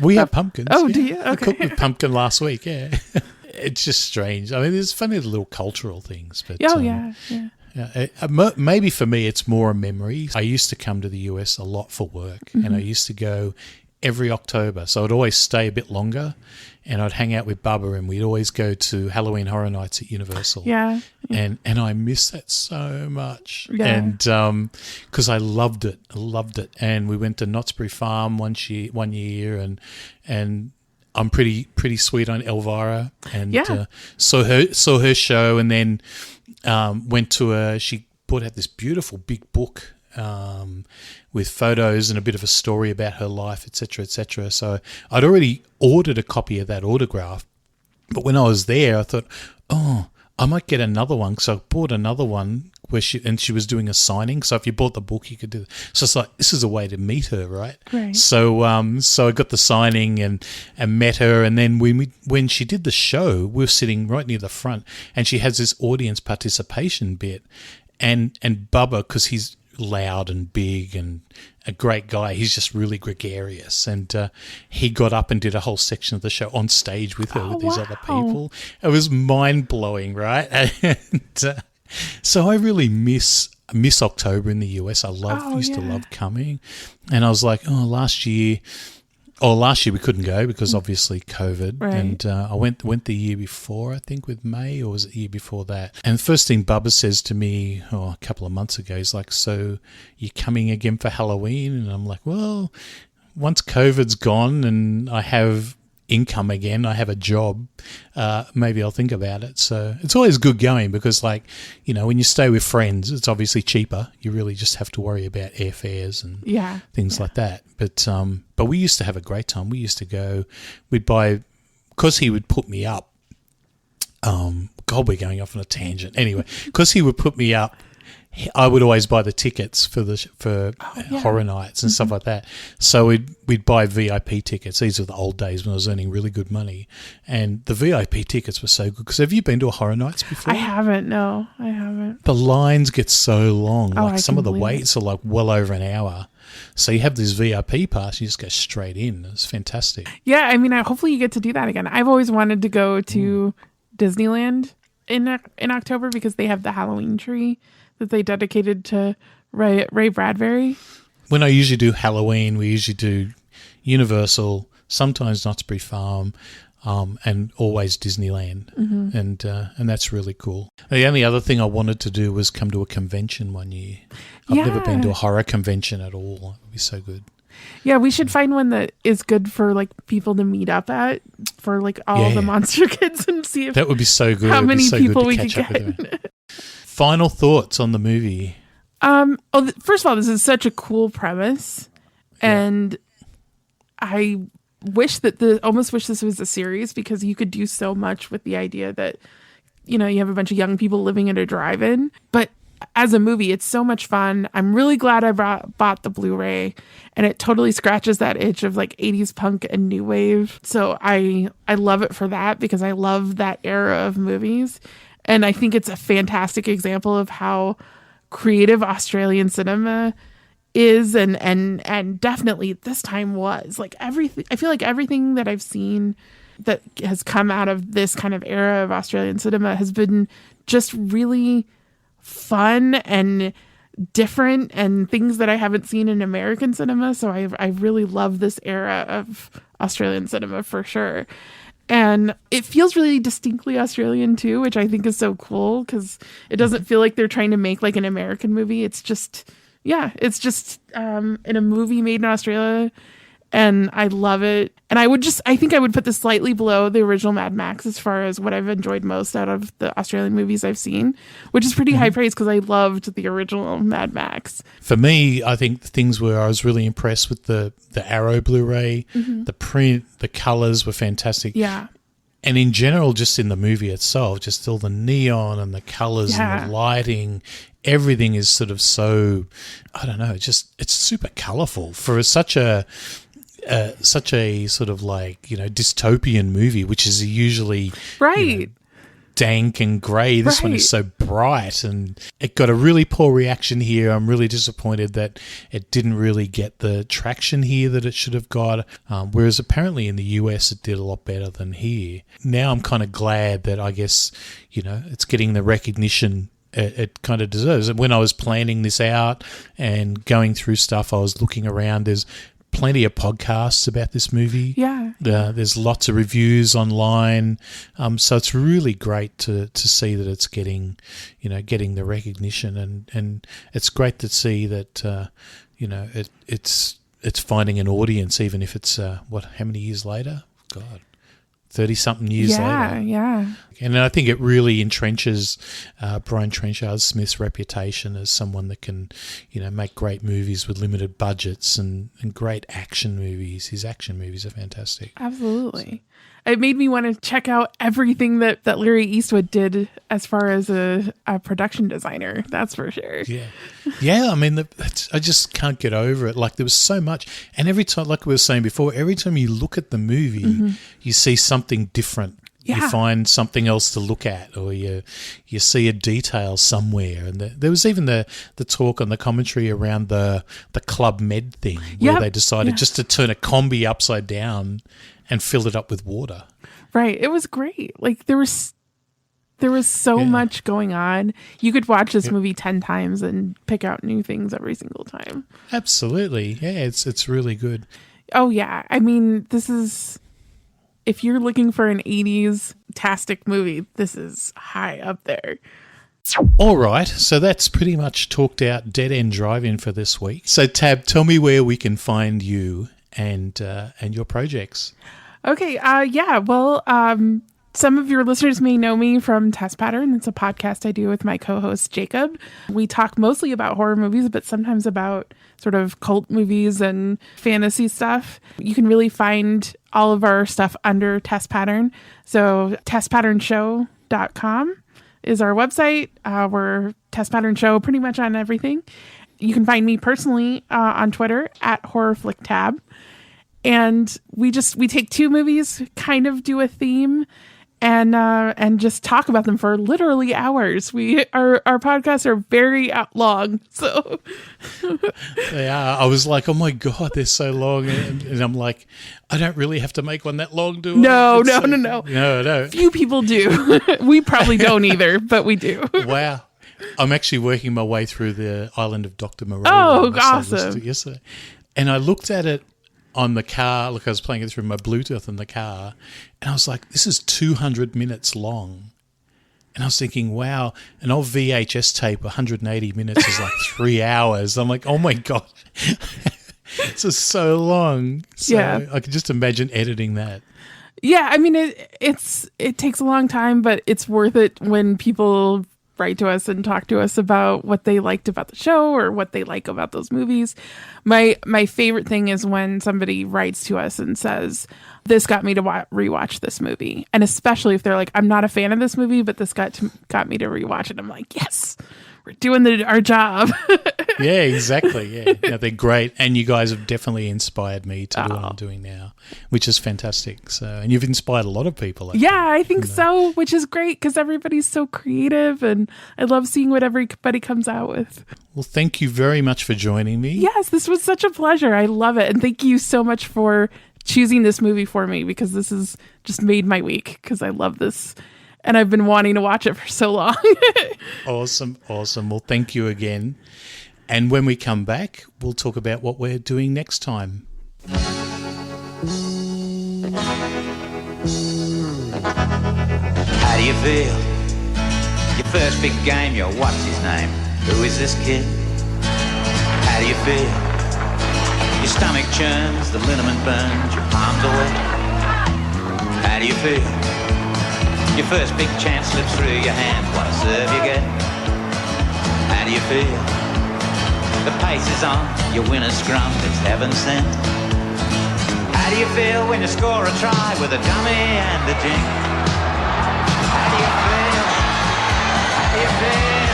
We have pumpkins. Oh, do you? Okay. I cooked with pumpkin last week. Yeah, it's just strange. I mean, there's funny little cultural things, but yeah. Maybe for me, it's more a memory. I used to come to the US a lot for work, and I used to go every October. So I'd always stay a bit longer, and I'd hang out with Bubba, and we'd always go to Halloween Horror Nights at Universal. Yeah. And I miss that so much. Yeah. And because I loved it. And we went to Knott's Berry Farm one year, and I'm pretty sweet on Elvira, and saw her show, and then went to she put out this beautiful big book with photos and a bit of a story about her life, etc., etc. So I'd already ordered a copy of that autograph, but when I was there, I thought, oh, I might get another one. So I bought another one where she was doing a signing. So if you bought the book, you could do it. So it's like, this is a way to meet her, right? Right. So I got the signing and met her, and then when she did the show, we were sitting right near the front, and she has this audience participation bit, and Bubba, because he's loud and big and a great guy. He's just really gregarious. And he got up and did a whole section of the show on stage with her with these other people. It was mind-blowing, right? And so I really miss October in the US. I used to love coming. And I was like, last year we couldn't go because obviously COVID. Right. And I went the year before, I think, with May, or was it the year before that? And the first thing Bubba says to me a couple of months ago, he's like, so you coming again for Halloween? And I'm like, well, once COVID's gone and I have income again, I have a job, maybe I'll think about it. So it's always good going because, like, you know, when you stay with friends, it's obviously cheaper. You really just have to worry about airfares and things like that. But we used to have a great time. We used to go, we'd buy, because he would put me up. God, we're going off on a tangent. Anyway, because he would put me up, I would always buy the tickets for horror nights and stuff like that. So we'd buy VIP tickets. These were the old days when I was earning really good money, and the VIP tickets were so good. Because have you been to a horror nights before? I haven't. No, I haven't. The lines get so long. Like some of the waits are like well over an hour. So you have this VIP pass, you just go straight in. It's fantastic. Yeah, I mean, hopefully you get to do that again. I've always wanted to go to Disneyland in October because they have the Halloween tree that they dedicated to Ray Bradbury. When I usually do Halloween, we usually do Universal, sometimes Knott's Berry Farm, and always Disneyland. And that's really cool. The only other thing I wanted to do was come to a convention one year. I've never been to a horror convention at all. It would be so good. Yeah, we should find one that is good for like people to meet up at for like all the monster kids and see if that would be so good. How many people we could get. Final thoughts on the movie. First of all, this is such a cool premise, and I almost wish this was a series because you could do so much with the idea that, you know, you have a bunch of young people living at a drive-in. But as a movie, it's so much fun. I'm really glad I bought the Blu-ray, and it totally scratches that itch of like 80s punk and new wave. So I love it for that because I love that era of movies. And I think it's a fantastic example of how creative Australian cinema is and definitely this time was. Like everything, I feel like everything that I've seen that has come out of this kind of era of Australian cinema has been just really fun and different and things that I haven't seen in American cinema. So I really love this era of Australian cinema for sure. And it feels really distinctly Australian too, which I think is so cool because it doesn't feel like they're trying to make like an American movie. It's just, in a movie made in Australia. And I love it. And I think I would put this slightly below the original Mad Max as far as what I've enjoyed most out of the Australian movies I've seen, which is pretty high praise because I loved the original Mad Max. For me, I think the things where I was really impressed with the Arrow Blu-ray, the print, the colors were fantastic. Yeah. And in general, just in the movie itself, just all the neon and the colors and the lighting, everything is sort of so, I don't know, it's super colorful for such a sort of like, you know, dystopian movie, which is usually you know, dank and grey. This one is so bright, and it got a really poor reaction here. I'm really disappointed that it didn't really get the traction here that it should have got, whereas apparently in the US it did a lot better than here. Now I'm kind of glad that, I guess, you know, it's getting the recognition it kind of deserves. And when I was planning this out and going through stuff, I was looking around. There's plenty of podcasts about this movie. Yeah. There's lots of reviews online. So it's really great to see that it's getting the recognition, and it's great to see that, you know, it's finding an audience, even if it's, how many years later? God. 30-something years later. Yeah. And I think it really entrenches Brian Trenchard Smith's reputation as someone that can, you know, make great movies with limited budgets and great action movies. His action movies are fantastic. Absolutely. It made me want to check out everything that Larry Eastwood did as far as a production designer. That's for sure. Yeah. I mean, I just can't get over it. Like, there was so much. And every time, like we were saying before, every time you look at the movie, you see something different You find something else to look at, or you see a detail somewhere. And there was even the talk on the commentary around the Club Med thing, where they decided just to turn a combi upside down and fill it up with water. Right. It was great. Like there was so much going on. You could watch this movie 10 times and pick out new things every single time. Absolutely. Yeah, it's really good. Oh, yeah. I mean, this is... If you're looking for an 80s-tastic movie, this is high up there. All right. So that's pretty much talked out Dead End Drive-In for this week. So, Tab, tell me where we can find you and your projects. Okay. Well, some of your listeners may know me from Test Pattern. It's a podcast I do with my co-host, Jacob. We talk mostly about horror movies, but sometimes about sort of cult movies and fantasy stuff. You can really find all of our stuff under Test Pattern. So testpatternshow.com is our website. We're Test Pattern Show pretty much on everything. You can find me personally on Twitter at HorrorFlickTab. And we take two movies, kind of do a theme, and just talk about them for literally hours. Our podcasts are very long, so they are. I was like, oh my god, they're so long, and I'm like, I don't really have to make one that long, do I? No. Few people do. We probably don't either, but we do. Wow. I'm actually working my way through the Island of Dr. Moreau. Oh, awesome! Yesterday, and I looked at it on the car. Look, I was playing it through my Bluetooth in the car, and I was like, this is 200 minutes long. And I was thinking, wow, an old VHS tape, 180 minutes is like 3 hours. I'm like, oh my God. This is so long. So I could just imagine editing that. Yeah, I mean, it takes a long time, but it's worth it when people write to us and talk to us about what they liked about the show or what they like about those movies. My favorite thing is when somebody writes to us and says, this got me to rewatch this movie. And especially if they're like, I'm not a fan of this movie, but this got me to rewatch it. I'm like, yes, we're doing our job. Yeah, exactly. Yeah, they're great. And you guys have definitely inspired me to do what I'm doing now, which is fantastic. So, and you've inspired a lot of people. I think so, which is great because everybody's so creative and I love seeing what everybody comes out with. Well, thank you very much for joining me. Yes, this was such a pleasure. I love it. And thank you so much for choosing this movie for me because this has just made my week because I love this. And I've been wanting to watch it for so long. Awesome. Well, thank you again. And when we come back, we'll talk about what we're doing next time. How do you feel? Your first big game, your what's his name? Who is this kid? How do you feel? Your stomach churns, the liniment burns, your palms are wet. How do you feel? Your first big chance slips through your hands, what a serve you get. How do you feel? The pace is on, your winner's scrum, it's heaven sent. How do you feel when you score a try with a dummy and a jink? How do you feel? How do you feel?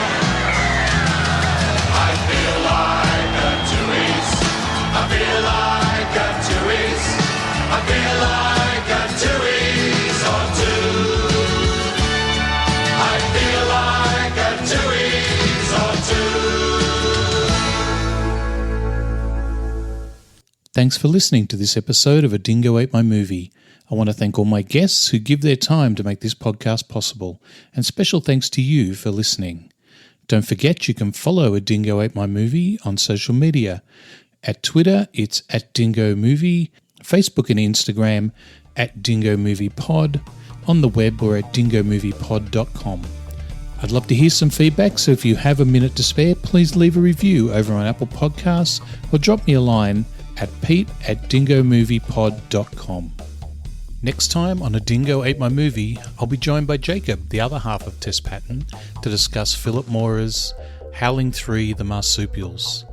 I feel like a two-ease. I feel like a two-ease. I feel like a two-ease or two. I feel like a two-ease or two. Thanks for listening to this episode of A Dingo Ate My Movie. I want to thank all my guests who give their time to make this podcast possible, and special thanks to you for listening. Don't forget you can follow A Dingo Ate My Movie on social media. At Twitter, it's @DingoMovie, Facebook and Instagram @DingoMoviePod, on the web or at dingomoviepod.com. I'd love to hear some feedback, so if you have a minute to spare, please leave a review over on Apple Podcasts or drop me a line at pete@dingomoviepod.com. Next time on A Dingo Ate My Movie, I'll be joined by Jacob, the other half of Test Pattern, to discuss Philip Mora's Howling 3: The Marsupials.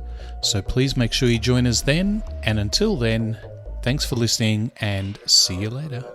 So please make sure you join us then, and until then, thanks for listening and see you later.